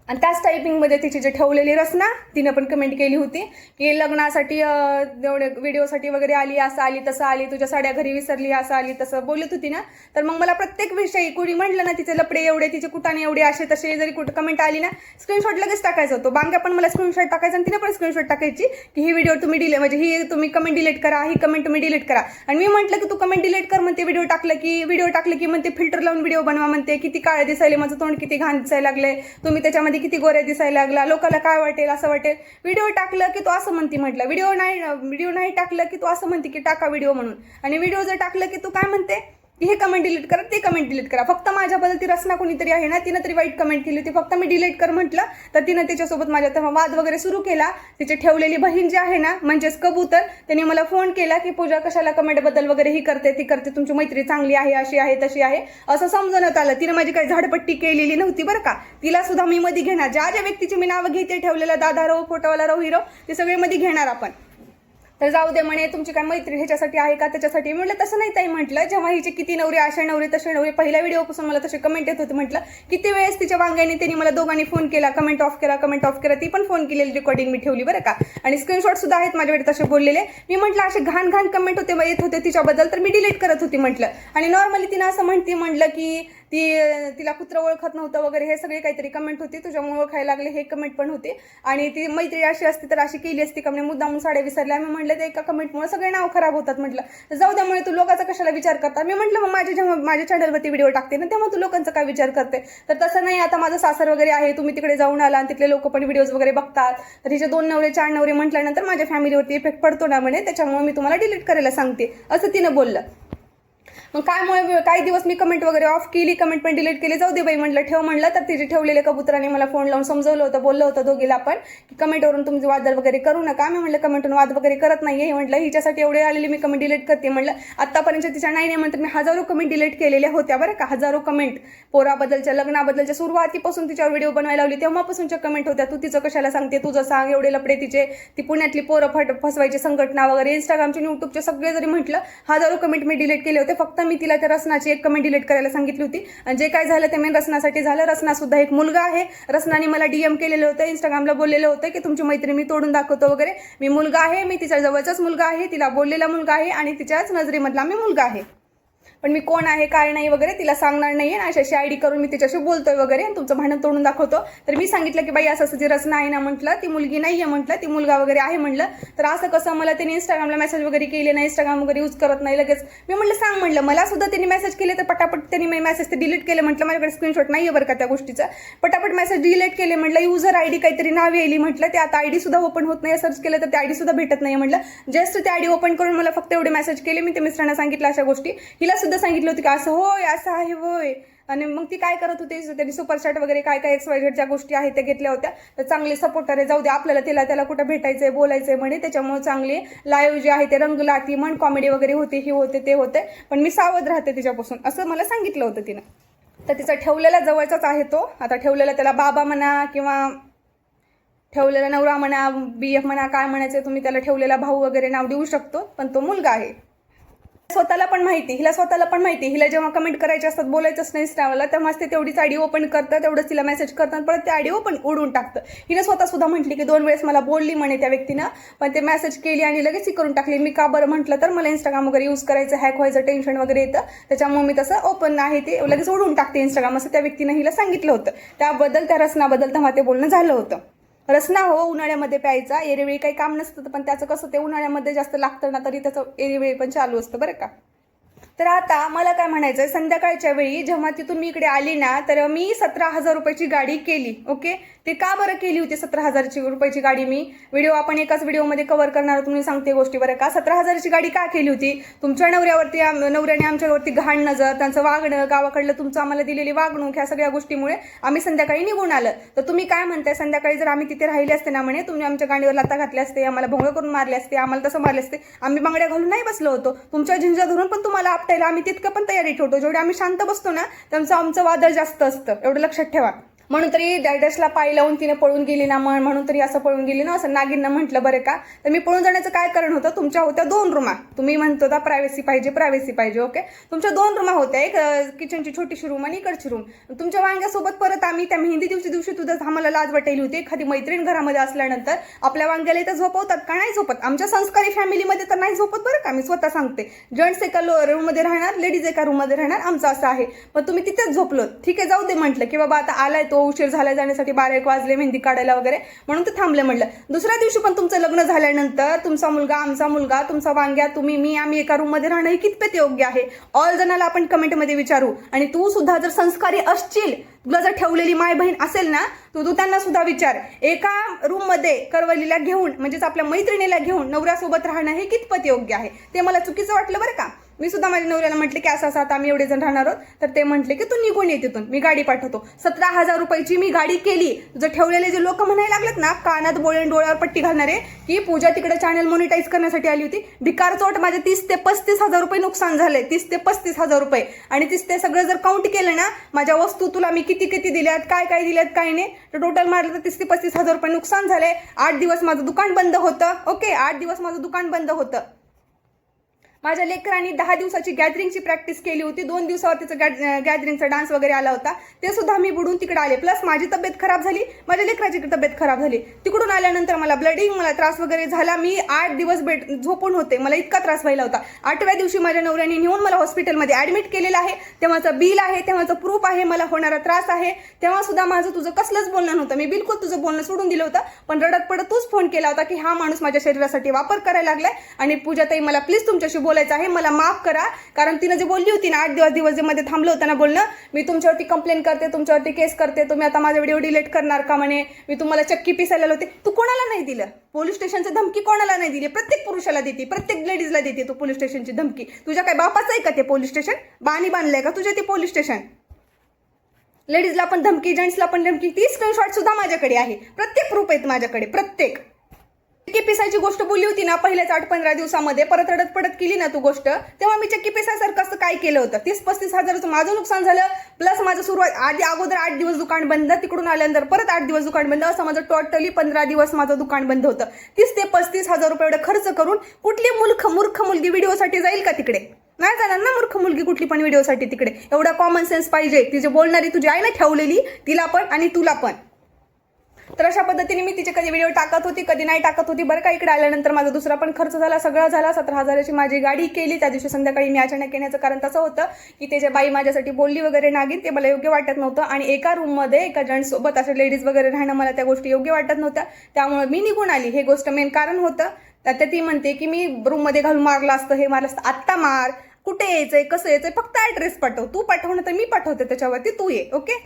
[SPEAKER 1] आणि त्याच टायपिंगमध्ये तिची जे ठेवलेली रचना तिनं पण कमेंट केली होती की लग्नासाठी एवढे व्हिडिओसाठी वगैरे आली, असं आली तसं आली, तुझ्या साड्या घरी विसरली, असं आली तसं बोलत होती ना. तर मग मला प्रत्येक विषयी कुणी म्हटलं ना तिचे लपडे एवढे, तिचे कुटाने एवढे, असे तसे जरी कुठं कमेंट आली ना, स्क्रीनशॉट लगेच टाकायचा होतो. बांग्या पण मला स्क्रीनशॉट टाकायचा आणि तिने पण स्क्रीनशॉट टाकायची की ही व्हिडिओ तुम्ही म्हणजे ही तुम्ही कमेंट डिलीट करा, ही कमेंट तुम्ही डिलीट करा. आणि मी म्हटलं की तू कमेंट डिलीट कर म्हणते, व्हिडिओ टाकलं की म्हणते फिल्टर लावून व्हिडिओ बनवा म्हणते, किती काळे दिसायले, माझं तोंड किती घाण दिसायला लागले, तुम्ही त्याच्यामध्ये किती गोऱ्या दिसायला लागला, लोकांना काय वाटेल असं वाटेल. व्हिडिओ टाकलं की तू असं म्हणते म्हटलं, व्हिडिओ नाही टाकलं की तू असं म्हणते की टाका व्हिडिओ म्हणून, आणि व्हिडिओ जर टाकलं की तू काय म्हणते की हे कमेंट डिलीट करा, ते कमेंट डिलीट करा. फक्त माझ्याबद्दल ती रचना कोणीतरी आहे ना, तिनं तरी वाईट कमेंट केली होती, फक्त मी डिलीट कर म्हटलं तर तिनं त्याच्यासोबत माझ्या तेव्हा वाद वगैरे सुरू केला. तिची ठेवलेली बहीण जी आहे ना, म्हणजेच कबूतर, त्यांनी मला फोन केला की पूजा कशाला कमेंटबद्दल वगैरे ही करते ती करते, तुमची मैत्री चांगली आहे, अशी आहे तशी आहे असं समजवण्यात आलं. तिनं माझी काही झाडपट्टी केलेली नव्हती बरं का, तिला सुद्धा मी मध्ये घेणार. ज्या व्यक्तीची मी नावं घेते, ठेवलेला दादा राव, फोटोवाला राव, हिरो, ते सगळे मध्ये घेणार आपण. तर जाऊ दे म्हणे, तुमची काय मैत्री ह्याच्यासाठी आहे का त्याच्यासाठी. म्हटलं तसं नाही ताई म्हटलं, जेव्हा हिचे किती नवरे, अशा नवरे तसे नवरे, पहिल्या व्हिडिओपासून मला तसे कमेंट येत होते. म्हटलं किती वेळेस तिच्या वांग्याने त्यांनी मला दोघांनी फोन केला, कमेंट ऑफ करा, ती पण फोन केलेली रेकॉर्डिंग मी ठेवली बरं का, आणि स्क्रीनशॉट सुद्धा आहेत माझ्याकडे तसे बोललेले. मी म्हटलं असे घाण कमेंट येत होते तिच्याबद्दल, तर मी डिलीट करत होती म्हटलं. आणि नॉर्मली तिनं असं म्हटलं की तिला कुत्र ओळखत नव्हतं वगैरे, हे सगळे काहीतरी कमेंट होती, तुझ्यामुळे ओळखायला लागले, हे कमेंट पण होते. आणि ती मैत्री अशी असते तर अशी केली असती का, म्हणजे मुद्दामून साड्या विसरल्या. मी म्हटलं ते एका कमेंटमुळे सगळे नाव खराब होतात. म्हटलं जाऊ त्यामुळे तू लोकांचा कशाला विचार करता. मी म्हटलं मग जेव्हा माझ्या चॅनलवरती व्हिडिओ टाकते ना, तेव्हा तू लोकांचा काय विचार करते. तर तसं नाही, आता माझं सासर वगैरे आहे, तुम्ही तिकडे जाऊन आला आणि तिथले लोक पण व्हिडिओज वगैरे बघतात, तर हिचे 2 नवरे 4 नवरे म्हटल्यानंतर माझ्या फॅमिलीवरती इफेक्ट पडतो ना म्हणे, त्याच्यामुळे मी तुम्हाला डिलीट करायला सांगते असं तिनं बोललं. मग काही दिवस मी कमेंट वगैरे ऑफ केली, कमेंट पण डिलीट केली. जाऊ दे बाई म्हटलं, ठेव म्हणलं. तर तिचे ठेवलेले कबुतराने मला फोन लावून समजवलं होतं, बोललं होतं दोघीला पण की कमेंटवरून तुमचे वाद वगैरे करू नका. मी म्हटलं कमेंटवरून वाद वगैरे करत नाहीये, म्हटलं हिच्यासाठी एवढे आलेली मी कमेंट डिलीट करते. म्हटलं आतापर्यंत तिच्या नाही म्हणतात मी हजारो कमेंट डिलीट केलेल्या होत्या बरं का, हजारो कमेंट. पोराबद्दलच्या, लग्नाबद्दलच्या सुरुवातीपासून तिच्यावर व्हिडिओ बनवायला लावली तेव्हापासूनच्या कमेंट होत्या. तू तिचं कशाला सांगते, तुझं सांग, एवढे लपडे तिचे, ती पुण्यातली पोरं फसवायची संघटना वगैरे, इंस्टाग्रामचे युट्यूबचे सगळे जरी म्हटलं हजारो कमेंट मी डिलीट केले होते. फक्त मी तिला त्या रसनाची एक कमेंट डिलीट करायला सांगितली होती, आणि जे काय झालं ते मेन रसनासाठी झालं. रसना सुद्धा एक मुलगा आहे, रसनाने मला DM केलेलं होतं, इंस्टाग्रामला बोललेलं होतं की तुमची मैत्री मी तोडून दाखवतो वगैरे. मी मुलगा आहे, मी तिच्या जवळचाच मुलगा आहे, तिला बोललेला मुलगा आहे आणि तिच्याच नजरेमधला मी मुलगा आहे. पण मी कोण आहे काय नाही वगैरे तिला सांगणार नाही आहे. अशी आयडी करून मी तिच्याशी बोलतोय वगैरे आणि तुमचं भांडण तोडून दाखवतो. तर मी सांगितलं की बाई असं असं जी रचना आहे ना म्हटलं, ती मुलगी नाही आहे म्हटलं, ती मुलगा वगैरे आहे म्हटलं. तर असं कसं, मला त्यांनी इंस्टाग्रामला मेसेज वगैरे केले नाही, इंस्टाग्राम वगैरे यूज करत नाही लगेच. मी म्हटलं सांग म्हटलं, मला सुद्धा त्यांनी मेसेज केले तर पटापट त्यांनी मेसेज ते डिलीट केले म्हटलं. माझ्याकडे स्क्रीनशॉट नाही आहे बरं का त्या गोष्टीचं. पटापट मेसेज डिलीट केले म्हटलं. युजर आयडी काहीतरी नाव येईल म्हटलं, ते आता आयडी सुद्धा ओपन होत नाही, सर्च केलं तर ते आयडी सुद्धा भेटत नाही म्हटलं. जस्ट ते आयडी ओपन करून मला फक्त एवढे मेसेज केले. मी ते मिस्टरांना सांगितलं अशा गोष्टी, हिला सुद्धा सांगितलं होती की असं होय, असं आहे होय, आणि मग ती काय करत होती, त्यांनी सुपरचॅट वगैरे काय काय XYZ ज्या गोष्टी आहेत त्या घेतल्या होत्या. तर चांगले सपोर्टर आहे, जाऊ दे आपल्याला त्याला कुठं भेटायचंय बोलायचंय म्हणे, त्याच्यामुळे चांगली लाईव्ह जे आहे ते रंगलाती म्हण कॉमेडी वगैरे होते, ही होते ते होते, पण मी सावध राहते तिच्यापासून असं मला सांगितलं होतं तिनं. तर तिचा ठेवलेला जवळचाच आहे तो. आता ठेवलेला त्याला बाबा म्हणा किंवा ठेवलेला नवरा म्हणा, BF म्हणा, काय म्हणायचं तुम्ही त्याला, ठेवलेला भाऊ वगैरे नाव देऊ शकतो, पण तो मुलगा आहे. स्वतःला पण माहिती, हिला स्वतःला पण माहिती, हिला जेव्हा कमेंट करायचे असतात बोलायचंच नाही इंस्टाला, तेव्हाच ते तेवढीच आयडी ओपन करतं, तेवढंच तिला मेसेज करतात, परत ते आयडी ओपन उडून टाकतं. हिने स्वतः सुद्धा म्हटली की 2 वेळेस मला बोलली म्हणे त्या व्यक्तीनं, पण ते मेसेज केली आणि लगेच ही करून टाकली. मी का बरं म्हटलं तर मला इंस्टाग्राम वगैरे यूज करायचं, हॅक व्हायचं टेन्शन वगैरे येतं, त्याच्यामुळे मी तसं ओपन आहे ते लगेच उडून टाकते इंस्टाग्राम, असं त्या व्यक्तीनं हिला सांगितलं होतं. त्याबद्दल त्या रसनाबद्दल तेव्हा ते बोलणं झालं होतं. रसना हो उन्हाळ्यामध्ये प्यायचा, एरवेळी काही काम नसतं, पण त्याचं कसं ते उन्हाळ्यामध्ये जास्त लागतं ना, तरी त्याचं एरवेळी पण चालू असतं बरं का. तर आता मला काय म्हणायचं, संध्याकाळच्या वेळी जेव्हा तिथून मी इकडे आली ना, तर मी 17,000 रुपयाची गाडी केली. ओके, ते का बरं केली होती 17,000 रुपयाची गाडी? मी व्हिडिओ आपण एकाच व्हिडिओमध्ये कव्हर करणार, तुम्ही सांगते गोष्टी बरं का. 17,000ची गाडी का केली होती? तुमच्या नवऱ्याने आमच्यावरती घाण नजर, त्यांचं वागणं, गावाकडलं तुमचं आम्हाला दिलेली वागणूक, ह्या सगळ्या गोष्टीमुळे आम्ही संध्याकाळी निघून आलं. तर तुम्ही काय म्हणताय, संध्याकाळी जर आम्ही तिथे राहिले असते ना म्हणे, तुम्ही आमच्या गाडीवर लाथा घातले असते, आम्हाला भोंगळ करून मारले असते, आम्हाला तसं मारले असते, आम्ही बांगड्या घालून नाही बसलो होतो. तुमच्या झिंजा धरून पण तुम्हाला आपटायला आम्ही तितकं पण तयारी ठेवतो. जेवढे आम्ही शांत बसतो ना, त्यांचं आमचं वादळ जास्त असतं, एवढं लक्षात ठेवा. म्हणून तरी डॅडसला पाय लावून तिने पळून गेली ना, म्हणून तरी असं पळून गेली ना, असं नागिननं म्हटलं बरं का. तर मी पळून जाण्याचं काय कारण होतं, तुमच्या होत्या 2 रूमा, तुम्ही म्हणत होता प्रायव्हसी पाहिजे. ओके, तुमच्या 2 रूमा होत्या, एक किचनची छोटीशी रूम आणि इकडची रूम. तुमच्या वांग्यासोबत परत आम्ही त्या मेहंदी दिवशी तुझं आम्हाला लाज वाटायली होती. एखादी मैत्रीण घरामध्ये असल्यानंतर आपल्या वांग्याला इथं झोपवतात का? नाही झोपत. आमच्या संस्कारी फॅमिलीमध्ये तर नाही झोपत बरं का, मी स्वतः सांगते. जेंट्स एका रूममध्ये राहणार, लेडीज एका रूममध्ये राहणार, आमचं असं आहे. पण तुम्ही तिथेच झोपलो, ठीक आहे, जाऊ दे म्हटलं की बाबा आता आलाय तो, उशीर झाला जाण्यासाठी, 12-1 वाजले मेहंदी काढायला वगैरे, म्हणून ते थांबले म्हटलं. दुसऱ्या दिवशी पण तुमचं लग्न झाल्यानंतर तुमचा मुलगा, आमचा मुलगा, तुमचा वांग्या, तुम्ही, मी, आम्ही एका रूम मध्ये राहणं हे कितपत योग्य आहे? ऑल जणाला आपण कमेंटमध्ये विचारू. आणि तू सुद्धा जर संस्कारी असशील, तुला जर ठेवलेली माय बहीण असेल ना, तू त्यांना सुद्धा विचार, एका रूम मध्ये करवलीला घेऊन, म्हणजेच आपल्या मैत्रिणीला घेऊन नवऱ्यासोबत राहणं हे कितपत योग्य आहे? ते मला चुकीचं वाटलं बरं का. मी सुद्धा माझ्या नवऱ्याला म्हटले की असं आता आम्ही एवढे जण राहणार आहोत. तर ते म्हटले की तू निघून ये तिथून, मी गाडी पाठवतो. 17,000 रुपयाची मी गाडी केली. तुझं ठेवलेले जे लोक म्हणायला लागलेत ना, कानात बोळेन डोळ्यावर पट्टी घालणारे, की पूजा तिकडे चॅनल मॉनिटाईज करण्यासाठी आली होती. भिकार चोट, माझे 30 ते 35,000 रुपये नुकसान झाले. 30 ते 35,000 रुपये. आणि 30 ते सगळं जर काउंट केलं ना, माझ्या वस्तू तुला मी किती दिल्यात, काय दिल्यात, काय नाही, तर टोटल मारलं तर 30 ते 35,000 रुपये नुकसान झाले. 8 दिवस माझं दुकान बंद होतं. ओके, 8 दिवस माझं दुकान बंद होतं. माझ्या लेकरांनी 10 दिवसाची गॅदरिंगची प्रॅक्टिस केली होती. 2 दिवसावर तिचं गॅदरिंगचा डान्स वगैरे आला होता, ते सुद्धा मी बुडून तिकडे आले. प्लस माझी तब्येत खराब झाली, माझ्या लेकराची तब्येत खराब झाली. तिकडून आल्यानंतर मला ब्लडिंग, मला त्रास वगैरे झाला. मी 8 दिवस झोपून होते, मला इतका त्रास व्हायला होता. 8व्या दिवशी माझ्या नवऱ्याने नेऊन मला हॉस्पिटलमध्ये ऍडमिट केलेलं आहे. तेव्हाचं बिल आहे, तेव्हाचं प्रूफ आहे, मला होणारा त्रास आहे. तेव्हा सुद्धा माझं तुझं कसलंच बोलणं नव्हतं. मी बिलकुल तुझं बोलणं सोडून दिलं होतं. पण रडत पडत तूच फोन केला होता की हा माणूस माझ्या शरीरासाठी वापर करायला लागलाय आणि पूजाताई मला प्लीज तुमच्याशी बोलायचं आहे, मला माफ करा. कारण तिनं जे बोलली होती ना, 8 दिवस जे मध्ये थांबलं होतं ना बोलणं, मी तुमच्यावरती कंप्लेंट करते, तुमच्यावरती केस करते, तुम्ही आता माझा व्हिडिओ डिलीट करणार का म्हणे, मी तुम्हाला चक्की पिसायला होते. तू कोणाला नाही दिलं पोलीस स्टेशनची धमकी? कोणाला नाही दिली? प्रत्येक पुरुषाला देते, प्रत्येक लेडीजला देते तू पोलीस स्टेशनची धमकी. तुझ्या काय बापाचं आहे का ते पोलीस स्टेशन? बाणी बांधलंय का तुझ्या ते पोलीस स्टेशन? लेडीजला पण धमकी, जेंट्सला पण धमकी. ती स्क्रीनशॉट सुद्धा माझ्याकडे आहे, प्रत्येक प्रूफ आहेत माझ्याकडे, प्रत्येक. चक्की पिसायची गोष्ट बोलली होती ना पहिल्याच 8-15 दिवसामध्ये, परत रडत पडत केली ना तू गोष्ट, तेव्हा मी चक्की पिसासारखं असं काय केलं होतं? 30-35 हजाराचं माझं नुकसान झालं. प्लस माझं सुरुवात अगोदर 8 दिवस दुकान बंद, तिकडून आल्यानंतर परत 8 दिवस दुकान बंद, असं माझं टोटली 15 दिवस माझं दुकान बंद होतं. 30 ते 35 हजार रुपये एवढे खर्च करून कुठली मूर्ख मुलगी व्हिडिओसाठी जाईल का तिकडे? नाही जाणार ना मूर्ख मुलगी कुठली पण व्हिडिओसाठी तिकडे. एवढा कॉमन सेन्स पाहिजे. ती जे बोलणारी तुझी आहे ना ठेवलेली, तिला पण आणि तुला पण. तर अशा पद्धतीने मी तिचे कधी व्हिडिओ टाकत होती, कधी नाही टाकत होती बरं का. इकडे आल्यानंतर माझा दुसरा पण खर्च झाला, सगळा झाला. 17,000ची माझी गाडी केली. त्या दिवशी संध्याकाळी मी अचानक येण्याचं कारण तसं होतं की ते जे बाई माझ्यासाठी बोलली वगैरे नागिन, ते मला योग्य वाटत नव्हतं. आणि एका रूममध्ये एका जेंट्ससोबत असे लेडीज वगैरे राहणं मला त्या गोष्टी योग्य वाटत नव्हत्या. त्यामुळे मी निघून आली. हे गोष्ट मेन कारण होतं. त्यात ती म्हणते की मी रूममध्ये घालून मारलं असतं, हे मारलं असतं. आत्ता मार, कुठे यायचंय, कसं यायचंय, फक्त ॲड्रेस पाठव. तू पाठवणं तर मी पाठवते, त्याच्यावरती तू ये. ओके.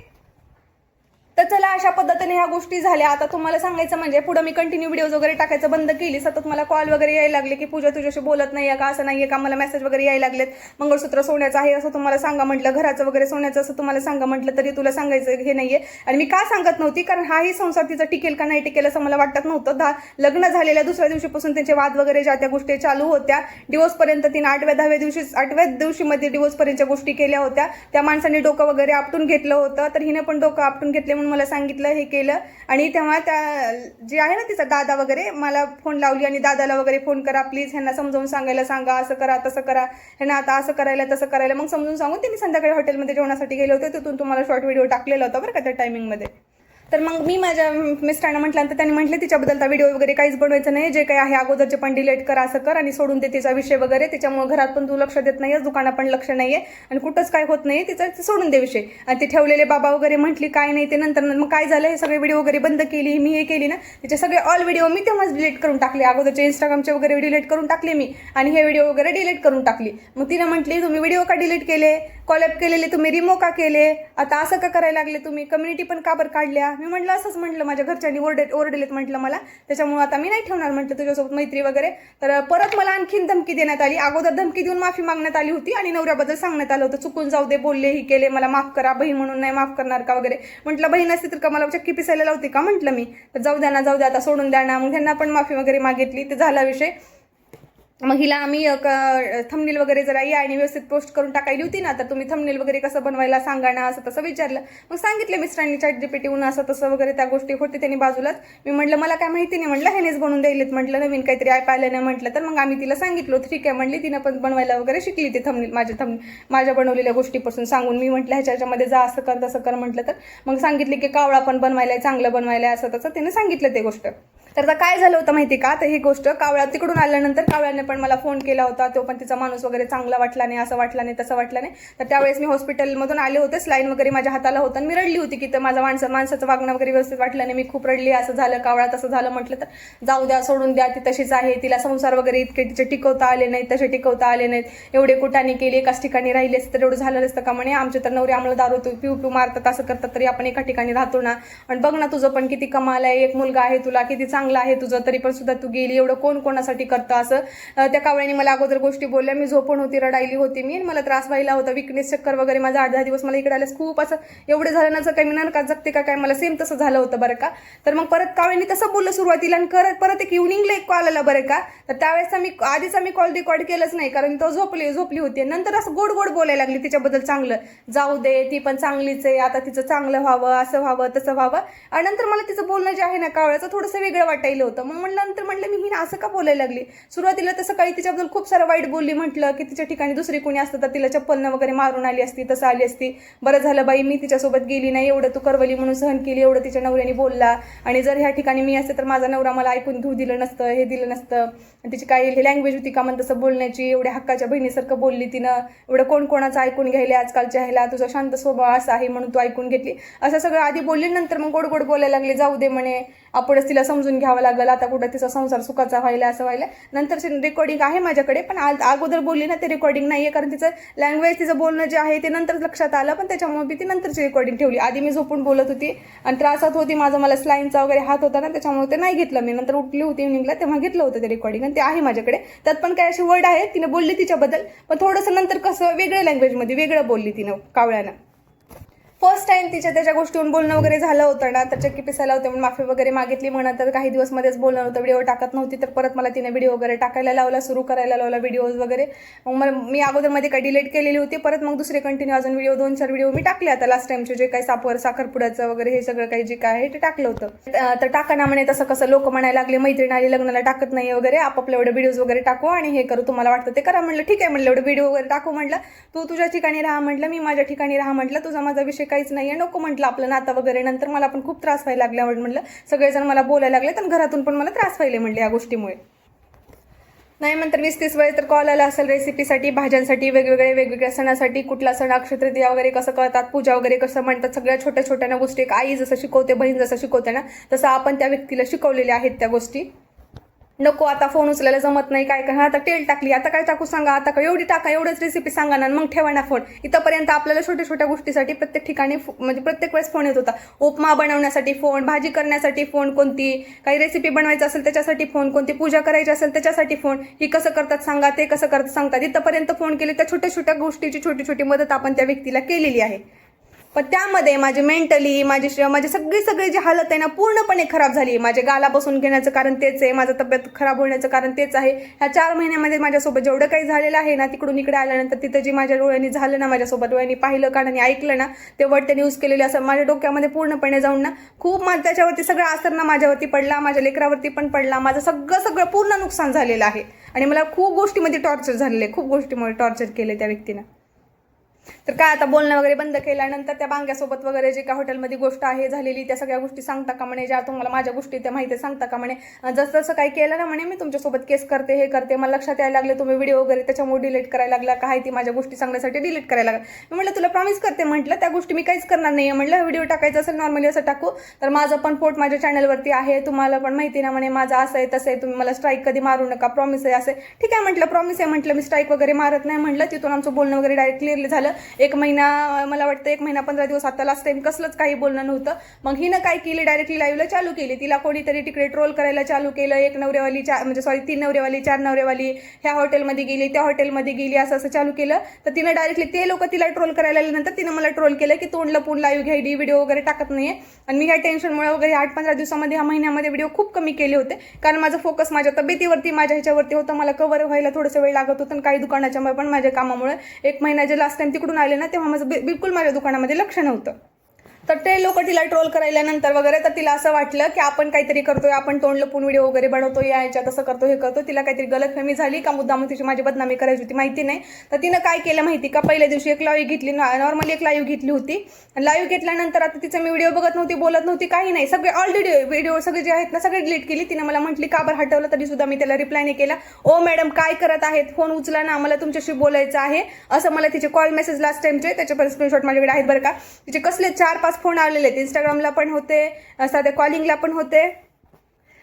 [SPEAKER 1] तर चला, अशा पद्धतीने ह्या गोष्टी झाल्या. आता तुम्हाला सांगायचं म्हणजे पुढे मी कंटिन्यू व्हिडिओज वगैरे टाकायचं बंद केली. सतत मला कॉल वगैरे यायला लागले की पूजा तुझ्याशी बोलत नाहीये का, असं नाहीये का, मला मेसेज वगैरे यायला लागलेत, मंगळसूत्र सोन्याचं आहे असं तुम्हाला सांगा म्हटलं, घराचं वगैरे सोन्याचं असं तुम्हाला सांगा म्हटलं, तरी तुला सांगायचं हे नाहीये. आणि मी का सांगत नव्हती, कारण हाही संसार तिचा टिकेल का नाही टिकेल असं मला वाटत नव्हतं. लग्न झालेल्या दुसऱ्या दिवशीपासून त्यांचे वाद वगैरे ज्या त्या गोष्टी चालू होत्या. डिवोर्सपर्यंत तिने 8व्या दिवशीमध्ये डिवोर्सपर्यंतच्या गोष्टी केल्या होत्या. त्या माणसाने डोकं वगैरे आपटून घेतलं होतं, तर हिने पण डोकं आपटून घेतले म्हणून मला सांगितलं, हे केलं. आणि तेव्हा त्या जे आहे ना तिचा दादा वगैरे मला फोन लावली आणि दादाला वगैरे फोन करा प्लीज, ह्यांना समजावून सांगायला सांगा, असं करा तसं करा, ह्यांना आता असं करायला तसं करायला. मग समजून सांगून त्यांनी संध्याकाळी हॉटेलमध्ये जेवणासाठी गेले होते. तिथून तुम्हाला शॉर्ट व्हिडिओ टाकलेला होता बरं का त्या टायमिंगमध्ये. तर मग मी माझ्या मिस्टरांना म्हटल्यानंतर त्यांनी म्हटले तिच्याबद्दल त्या व्हिडिओ वगैरे काहीच बनवायचं नाही, जे काही आहे अगोदरचे पण डिलीट करा, असं कर आणि सोडून दे तिचा विषय वगैरे. त्याच्यामुळे घरात पण तू लक्ष देत नाहीयेस, दुकानात पण लक्ष नाहीये आणि कुठंच काय होत नाही, तिचं सोडून दे विषय. आणि ते ठेवलेले बाबा वगैरे म्हटली काय नाही ते. नंतर मग काय झालं, हे सगळे व्हिडिओ वगैरे बंद केली मी, हे केली ना, त्याचे सगळे ऑल व्हिडिओ मी तेव्हाच डिलीट करून टाकले. अगोदरचे इंस्टाग्रामचे वगैरे डिलीट करून टाकले मी आणि हे व्हिडिओ वगैरे डिलीट करून टाकली. मग तिने म्हटली तुम्ही व्हिडिओ का डिलीट केले, कॉलअप केलेले तुम्ही रिमूव्ह का केले, आता असं का करायला लागले तुम्ही, कम्युनिटी पण का बरं काढल्या. मी म्हटलं असंच म्हटलं, माझ्या घरच्यांनी ओरडलेत म्हटलं मला, त्याच्यामुळे आता मी नाही ठेवणार म्हटलं तुझ्यासोबत मैत्री वगैरे. तर परत मला आणखीन धमकी देण्यात आली. अगोदर धमकी देऊन माफी मागण्यात आली होती आणि नवऱ्याबद्दल सांगण्यात आलं होतं चुकून जाऊ दे, बोलले ही केले, मला माफ करा, बहीण म्हणून नाही माफ करणार का वगैरे. म्हटलं बहीण असते तर का मला चक्की पिसायला लावते का म्हटलं मी. तर जाऊ द्या ना, जाऊ द्या आता, सोडून द्या ना. मग त्यांना पण माफी वगैरे मागितली, ते झाला विषय. मग हिला आम्ही थंबनेल वगैरे जरा आणि व्यवस्थित पोस्ट करून टाकायली होती ना, तर तुम्ही थंबनेल वगैरे कसं बनवायला सांगा ना, असं तसं विचारलं. मग सांगितलं मिस्टरांनी ChatGPTहून असं तसं वगैरे त्या गोष्टी होते त्यांनी बाजूलाच. मी म्हटलं मला काय माहिती नाही म्हटलं, ह्यानेच बनवून द्यायलेत म्हटलं, नवीन काहीतरी ॲप आलं नाही म्हटलं. तर मग आम्ही तिला सांगितलं ठीक आहे म्हटली, तिनं पण बनवायला वगैरे शिकली ते थंबनेल माझ्या बनवलेल्या गोष्टीपासून सांगून. मी म्हटलं ह्याच्यामध्ये जा, असं कर तसं कर म्हटलं. तर मग सांगितले की कावळा पण बनवायला चांगलं बनवायला असं तसं तिने सांगितलं ते गोष्ट. तर आता काय झालं होतं माहिती का, तर ही गोष्ट कावळा तिकडून आल्यानंतर कावळ्याने पण मला फोन केला होता. तो पण तिचा माणूस वगैरे चांगला वाटला नाही, असं वाटला नाही तसं वाटलं नाही. तर त्यावेळेस मी हॉस्पिटलमधून आले होते, स्लाईन वगैरे माझ्या हाताला होतं आणि मी रडली होती की तर माणसाचं वागणं वगैरे व्यवस्थित वाटलं नाही, मी खूप रडली, असं झालं कावळा तसं झालं. म्हटलं तर जाऊ द्या, सोडून द्या, ती तशीच आहे, तिला संसार वगैरे इतके तिचे टिकवता आले नाहीत, तसे टिकवता आले नाहीत, एवढे कुटाने केली, एकाच ठिकाणी राहिले असते तर एवढं झालं नसतं का म्हणे. आमचे तर नवरे आम्हाला दारू पिऊ मारतात, असं करतात, तरी आपण एका ठिकाणी राहतो ना. आणि बघ ना तुझं पण किती कमाल आहे, एक मुलगा आहे तुला, किती चांगला आहे तुझं, तरी पण सुद्धा तू गेली, एवढं कोण कोणासाठी करतं असं. त्या कावळ्याने मला अगोदर गोष्टी बोलल्या. मी झोपून होती, रडायली होती मी, मला त्रास व्हायला होता, विकनेस, चक्कर वगैरे, माझा 8-10 दिवस मला इकडे आल्यास खूप असं एवढं झालं ना, काही मी नरकात जगते का काय, मला सेम तसं झालं होतं बरं का. तर मग परत कावळ्याने तसं बोललं सुरुवातीला आणि परत एक इव्हनिंगला एक कॉल आला बरं का. तर त्यावेळेस आधीचा मी कॉल रेकॉर्ड केलंच नाही, कारण तो झोपली होती. नंतर असं गोड गोड बोलायला लागली तिच्याबद्दल चांगलं, जाऊ दे ती पण चांगलीच आहे, आता तिचं चांगलं व्हावं, असं व्हावं तसं व्हावं. आणि नंतर मला तिचं बोलणं जे आहे ना कावळ्याचं थोडंसं वेगळं वाटायला होतं. मग म्हटलं मी ही असं का बोलायला लागली. सुरुवातीला तर सकाळी तिच्याबद्दल खूप सारं वाईट बोलली, म्हटलं की तिच्या ठिकाणी दुसरी कोणी असतं तर तिला चप्पलनं वगैरे मारून आली असती, तसं आली असती. बरं झालं बाई मी तिच्यासोबत गेली नाही, एवढं तू करवली म्हणून सहन केली, एवढं तिच्या नवऱ्याने बोलला. आणि जर ह्या ठिकाणी मी असते तर माझा नवरा मला ऐकून धू दिलं नसतं, हे दिलं नसतं. तिची काही लँग्वेज होती का म्हणून तसं बोलण्याची, एवढ्या हक्काच्या बहिणीसारखं बोलली तिनं, एवढं कोण कोणाचं ऐकून घ्यायला आजकालच्या ह्याला, तुझा शांत स्वभाव असा आहे म्हणून तू ऐकून घेतली, असं सगळं आधी बोलली. नंतर मग गोड गोड बोलायला लागले, जाऊ दे म्हणे, आपणच तिला समजून घ्यावं लागलं, आता कुठं तिचा संसार सुखाचा व्हायला, असं व्हायला. नंतरचे रेकॉर्डिंग आहे माझ्याकडे, पण अगोदर बोलली ना ते रेकॉर्डिंग नाहीये, कारण तिचं लँग्वेज, तिचं बोलणं जे आहे ते नंतर लक्षात आलं, पण त्याच्यामुळे मी ती नंतरची रेकॉर्डिंग ठेवली. आधी मी झोपून बोलत होती आणि त्रासात होती, मला स्लाईनचा वगैरे हात होता ना, त्याच्यामुळे ते नाही घेतलं मी. नंतर उठली होती इव्हनिंगला, तेव्हा घेतलं होतं ते रेकॉर्डिंग आणि ते आहे माझ्याकडे. त्यात पण काय असे वर्ड आहेत, तिने बोलली तिच्याबद्दल, पण थोडंसं नंतर कसं वेगळ्या लँग्वेजमध्ये वेगळं बोलली तिनं कावळ्यानं. फर्स्ट टाइम त्याच्या गोष्टीहून बोलणं वगैरे झालं होतं ना, तर चक्की पिसायला होते म्हणून माफी वगैरे मागितली. म्हणत तर काही दिवस मध्येच बोलणं होतं, व्हिडिओ टाकत नव्हती. तर परत मला तिने व्हिडिओ वगैरे टाकायला लावला, सुरू करायला लावला व्हिडिओज वगैरे. मग मी अगोदरमध्ये काही डिलीट केलेली होती, परत मग दुसरे कंटिन्यू अजून 2-4 व्हिडिओ मी टाकले. आता लास्ट टाइमचे जे काही साखरपुड्याचं वगैरे हे सगळं काही जे काय आहे ते टाकलं होतं. तर टाका म्हणे तसं कसं लोक म्हणायला लागले, मैत्रीण आली लग्नाला टाकत नाही वगैरे, आपापल्या एवढे व्हिडिओज वगैरे टाकू आणि हे करू, तुम्हाला वाटतं ते करा. म्हटलं ठीक आहे, म्हटलं एवढे व्हिडिओ वगैरे टाकू, म्हटलं तू तुझ्या ठिकाणी राहा, म्हटलं मी माझ्या ठिकाणी राहा, म्हटलं तुझा माझा विषय काहीच नाहीये, नको म्हटलं आपलं नातं वगैरे. नंतर मला पण खूप त्रास व्हायला लागला, म्हटलं सगळेजण मला बोलायला लागले, तर घरातून पण मला त्रास व्हायला म्हटले या गोष्टीमुळे. नाही नंतर 20-30 वेळेस तर कॉल आला असेल रेसिपीसाठी, भाज्यांसाठी, वेगवेगळ्या सणासाठी, कुठला सण, अक्षय तृतीया वगैरे कसं करतात, पूजा वगैरे कसं म्हणतात, सगळ्या छोट्या छोट्या गोष्टी. आई जसं शिकवते, बहीण जसं शिकवते ना, तसं आपण त्या व्यक्तीला शिकवलेल्या आहेत त्या गोष्टी. नको आता फोन उचलायला जमत नाही, काय काय आता तेल टाकली, आता काय टाकू सांगा, आता काय एवढी टाका, एवढंच रेसिपी सांगा ना, मग ठेवा ना फोन. इथंपर्यंत आपल्याला छोट्या छोट्या गोष्टीसाठी प्रत्येक ठिकाणी म्हणजे प्रत्येक वेळेस फोन येत होता. उपमा बनवण्यासाठी फोन, भाजी करण्यासाठी फोन कोणती, काही रेसिपी बनवायचं असेल त्याच्यासाठी फोन, कोणती पूजा करायची असेल त्याच्यासाठी फोन, ही कसं करतात सांगा, ते कसं करतात सांगतात. इथंपर्यंत फोन केले, त्या छोट्या छोट्या गोष्टीची छोटी छोटी मदत आपण त्या व्यक्तीला केलेली आहे. पण त्यामध्ये माझी मेंटली माझी सगळी जी हालत आहे ना पूर्णपणे खराब झाली. माझे गाला बसून घेण्याचं कारण तेच आहे, माझं तब्येत खराब होण्याचं कारण तेच आहे. ह्या 4 महिन्यामध्ये माझ्यासोबत जेवढं काही झालेलं आहे ना, तिकडून इकडे आल्यानंतर तिथं जी माझ्या डोळ्यांनी झालं ना, माझ्यासोबत डोळ्यांनी पाहिलं कानाने ऐकलं ना, ते त्यांनी यूज केलेले असं माझ्या डोक्यामध्ये पूर्णपणे जाऊन ना खूप त्याच्यावरती सगळं असर ना माझ्यावरती पडला, माझ्या लेकरावरती पण पडला. माझं सगळं पूर्ण नुकसान झालेलं आहे आणि मला खूप गोष्टीमध्ये टॉर्चर झालेलं आहे, खूप गोष्टीमध्ये टॉर्चर केले त्या व्यक्तीनं. तर काय आता बोलणं वगैरे बंद केल्यानंतर त्या बांग्यासोबत वगैरे जे काय हॉटेलमध्ये गोष्ट आहे झालेली त्या सगळ्या गोष्टी सांगता का म्हणे, ज्या तुम्हाला माझ्या गोष्टी त्या माहिती सांगता का म्हणे, जसं जसं काही केलं ना म्हणे मी तुमच्यासोबत केस करते, हे करते. मला लक्षात यायला लागले तुम्ही व्हिडिओ वगैरे त्याच्यामुळे डिलीट करायला लागला, काय ती माझ्या गोष्टी सांगण्यासाठी डिलीट करायला लागला. मी म्हटलं तुला प्रॉमिस करते, म्हटलं त्या गोष्टी मी काहीच करणार नाही. म्हटलं व्हिडिओ टाकायचं असेल नॉर्मली असं टाकू, तर माझं पण पोट माझ्या चॅनलवरती आहे, तुम्हाला पण माहिती ना म्हणे माझं असं आहे तसं आहे, तुम्ही मला स्ट्राईक कधी मारू नका, प्रॉमिस आहे असे. ठीक आहे म्हटलं, प्रॉमिस आहे म्हटलं, मी स्ट्राईक वगैरे मारत नाही म्हटलं. तिथून आमचं बोलणं वगैरे डायरेक्ट क्लिअरली झालं. 1 महिना मला वाटतं 1 महिना 15 दिवस आता लास्ट टाइम कसलंच काही बोलणं नव्हतं. मग हिनं काय केली, डायरेक्टली लाईव्हला चालू केली. तिला कोणीतरी तिकडे ट्रोल करायला चालू केलं. 1 नवरेवाली 3 नवरेवाली 4 नवरेवाली ह्या हॉटेलमध्ये गेली, त्या हॉटेलमध्ये गेली, असं चालू केलं. तर तिनं डायरेक्टली ते लोक तिला ट्रोल करायला आल्यानंतर तिनं मला ट्रोल केलं की तोंड लपून लाईव्ह घ्यायली, व्हिडिओ वगैरे टाकत नाहीये. आणि मी ह्या टेन्शनमुळे वगैरे 8-15 दिवसामध्ये ह्या महिन्यामध्ये व्हिडिओ खूप कमी केले होते, कारण माझं फोकस माझ्या तब्येतीवरती माझ्या ह्याच्यावरती होतं. मला कव्हर व्हायला थोडंसं वेळ लागत होतं आणि काही दुकानाच्या पण माझ्या कामामुळे 1 महिना जे लास्ट टाइम तिकडून आले ना तेव्हा माझं बिलकुल माझ्या दुकानामध्ये लक्ष नव्हतं. तर ते लोक तिला ट्रोल करायल्यानंतर वगैरे तर तिला असं वाटलं की आपण काहीतरी करतोय, आपण तोंड लपून व्हिडिओ वगैरे बनवतो, यायच्या तसं करतो, हे करतो. तिला काहीतरी गलतफहमी झाली का मुद्दाम तिची माझी बदनामी करायची होती माहिती नाही. तर तिनं काय केलं माहिती का, पहिल्या दिवशी एक लाईव्ह घेतली, नॉर्मली एक लाईव्ह घेतली होती. लाईव्ह घेतल्यानंतर आता तिचं मी व्हिडिओ बघत नव्हती, बोलत नव्हती, काही नाही, सगळे ऑलरेडी व्हिडिओ सगळे जे आहेत ना सगळे डिलीट केली. तिने मला म्हटली का बरं हटवलं, तरी सुद्धा मी त्याला रिप्लाय नाही केला. ओ मॅडम काय करत आहेत, फोन उचला ना, मला तुमच्याशी बोलायचं आहे, असं मला तिचे कॉल मेसेज लास्ट टाइमचे त्याचे पण स्क्रीनशॉट माझ्याकडे आहेत बरं का. तिचे कसले 4-5 फोन आलेले आहेत, इंस्टाग्रामला पण होते, साध्या कॉलिंगला पण होते.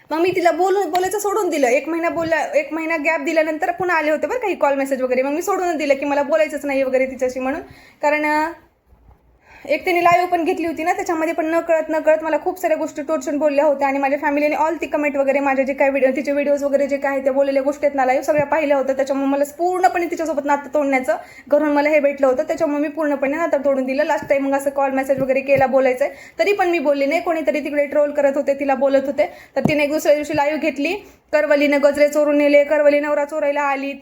[SPEAKER 1] मग मी तिला बोलायचं सोडून दिलं. 1 महिना गॅप दिल्यानंतर पुन्हा आले होते बरं काही कॉल मेसेज वगैरे. मग मी सोडून दिलं की मला बोलायचंच नाही वगैरे तिच्याशी म्हणून. कारण एक त्यांनी लाईव्ह पण घेतली होती ना, त्याच्यामध्ये पण न कळत मला खूप साऱ्या गोष्टी टोचून बोलल्या होत्या. आणि माझ्या फॅमिलीने ऑल ती कमेंट वगैरे माझ्या जे काय तिचे व्हिडिओज वगैरे जे काय त्या बोललेल्या गोष्टी आहेत ना लाईव्ह सगळ्या पाहिल्या होत्या. त्याच्यामुळे मला पूर्णपणे तिच्यासोबत नातं तोडण्याचं घरून मला हे भेटलं होतं. त्याच्यामुळे मी पूर्णपणे नातं तोडून दिलं. लास्ट टाइम मग असं कॉल मेसेज वगैरे केला बोलायचं आहे, तरी पण मी बोलली नाही. कोणीतरी तिकडे ट्रोल करत होते, तिला बोलत होते. तर तिने दुसऱ्या दिवशी लाईव्ह घेतली, करवलीनं गजरे चोरून नेले, करवली नवरा चोरायला आली,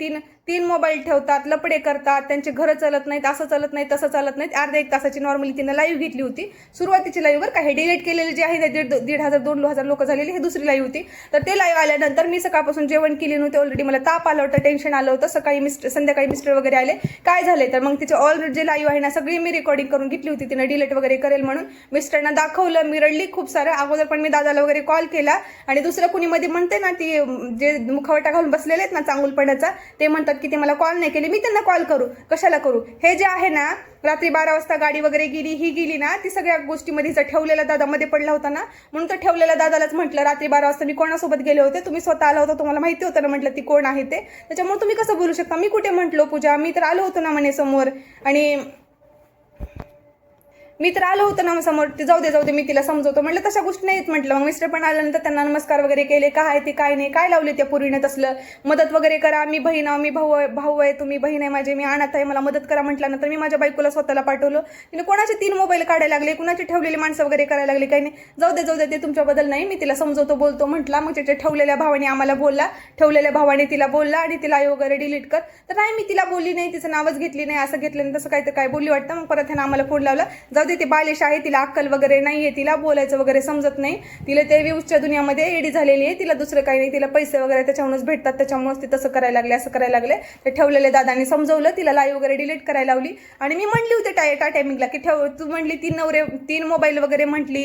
[SPEAKER 1] 3 मोबाईल ठेवतात, लपडे करतात, त्यांचे घरं चालत नाहीत, असं चालत नाही तसं चालत नाहीत. अर्ध्या 1 तासाची नॉर्मली तिनं लाईव्ह घेतली होती. सुरुवातीची लाईव्ह बरं का, हे डिलीट केलेले जे आहे 1,500-2,000 लोक झालेली, हे दुसरी लाईव्ह होती. तर ते लाईव्ह आल्यानंतर मी सकाळपासून जेवण केली नव्हते, ऑलरेडी मला ताप आलं होतं, टेन्शन आलं होतं. संध्याकाळी मिस्टर वगैरे आले, काय झाले तर मग तिचे ऑलरेडी जे लाईव्ह आहे ना सगळी मी रेकॉर्डिंग करून घेतली होती. तिनं डिलीट वगैरे करेल म्हणून मिस्टरना दाखवलं, मी रडली खूप सारं. अगोदर पण मी दादाला वगैरे कॉल केला. आणि दुसरं कुणी मध्ये म्हणते ना, ती जे मुखवटा घालून बसलेले आहेत ना चांगुलपणाचा, ते म्हणतात की ते मला कॉल नाही केले. मी त्यांना कॉल कशाला करू. हे जे आहे ना, रात्री 12 वाजता गाडी वगैरे गेली ना, ती सगळ्या गोष्टीमध्ये ठेवलेला दादा मध्ये पडला होता ना, म्हणून तर ठेवलेल्या दादालाच म्हटलं रात्री 12 वाजता मी कोणासोबत गेले होते, तुम्ही स्वतः आला होता, तुम्हाला माहिती होतं ना म्हटलं ती कोण आहे ते, त्याच्यामुळे तुम्ही कसं बोलू शकता. मी कुठे म्हटलो पूजा, मी तर आलो होतो ना म्हणे समोर, आणि मी तर आलो होतं ना समोर. ते जाऊ दे मी तिला समजवतो म्हटलं, तशा गोष्टी नाहीत म्हटलं. मग मिस्टर पण आल्यानंतर त्यांना नमस्कार वगैरे केले, काय आहे ते काय नाही, काय लावले त्या पूर्वीने तसलं, मदत वगैरे करा, मी बहीण आहे, मी भाऊ आहे, तुम्ही बहीण आहे माझे, मी अनाथ आहे, मला मदत करा म्हटल्यानंतर मी माझ्या बायकोला स्वतःला पाठवलं. तिने कोणाचे 3 मोबाईल काढायला लागले, कुणाचे ठेवलेली माणसं वगैरे करायला लागले, काही नाही. जाऊ दे ते तुमच्याबद्दल नाही, मी तिला समजवतो बोलतो म्हटला. मग त्याच्या ठेवलेल्या भावाने आम्हाला बोलला, ठेवलेल्या भावाने तिला बोलला आणि तिला वगैरे डिलीट कर. तर नाही, मी तिला बोलली नाही, तिचं नावच घेतली नाही, असं घेतलं नाही तसं काय तर काय बोलली वाटतं. मग परत ह्यानं आम्हाला फोन लावला. जाऊ दे, ते बालिश आहे, तिला अक्कल वगैरे नाहीये, तिला बोलायचं वगैरे समजत नाही, तिला ते व्ह्यूजच्या दुनियामध्ये एडी झालेली आहे, तिला दुसरं काही नाही, तिला पैसे वगैरे त्याच्यामुळेच भेटतात, त्याच्यामुळेच ते तसं करायला लागले, असं करायला लागले. ते ठेवलेले दादांनी समजवलं, तिला लाईव्ह वगैरे डिलीट करायला लावली. आणि मी म्हटली होते टायमिंगला की तू म्हटली 3 मोबाईल वगैरे म्हटली,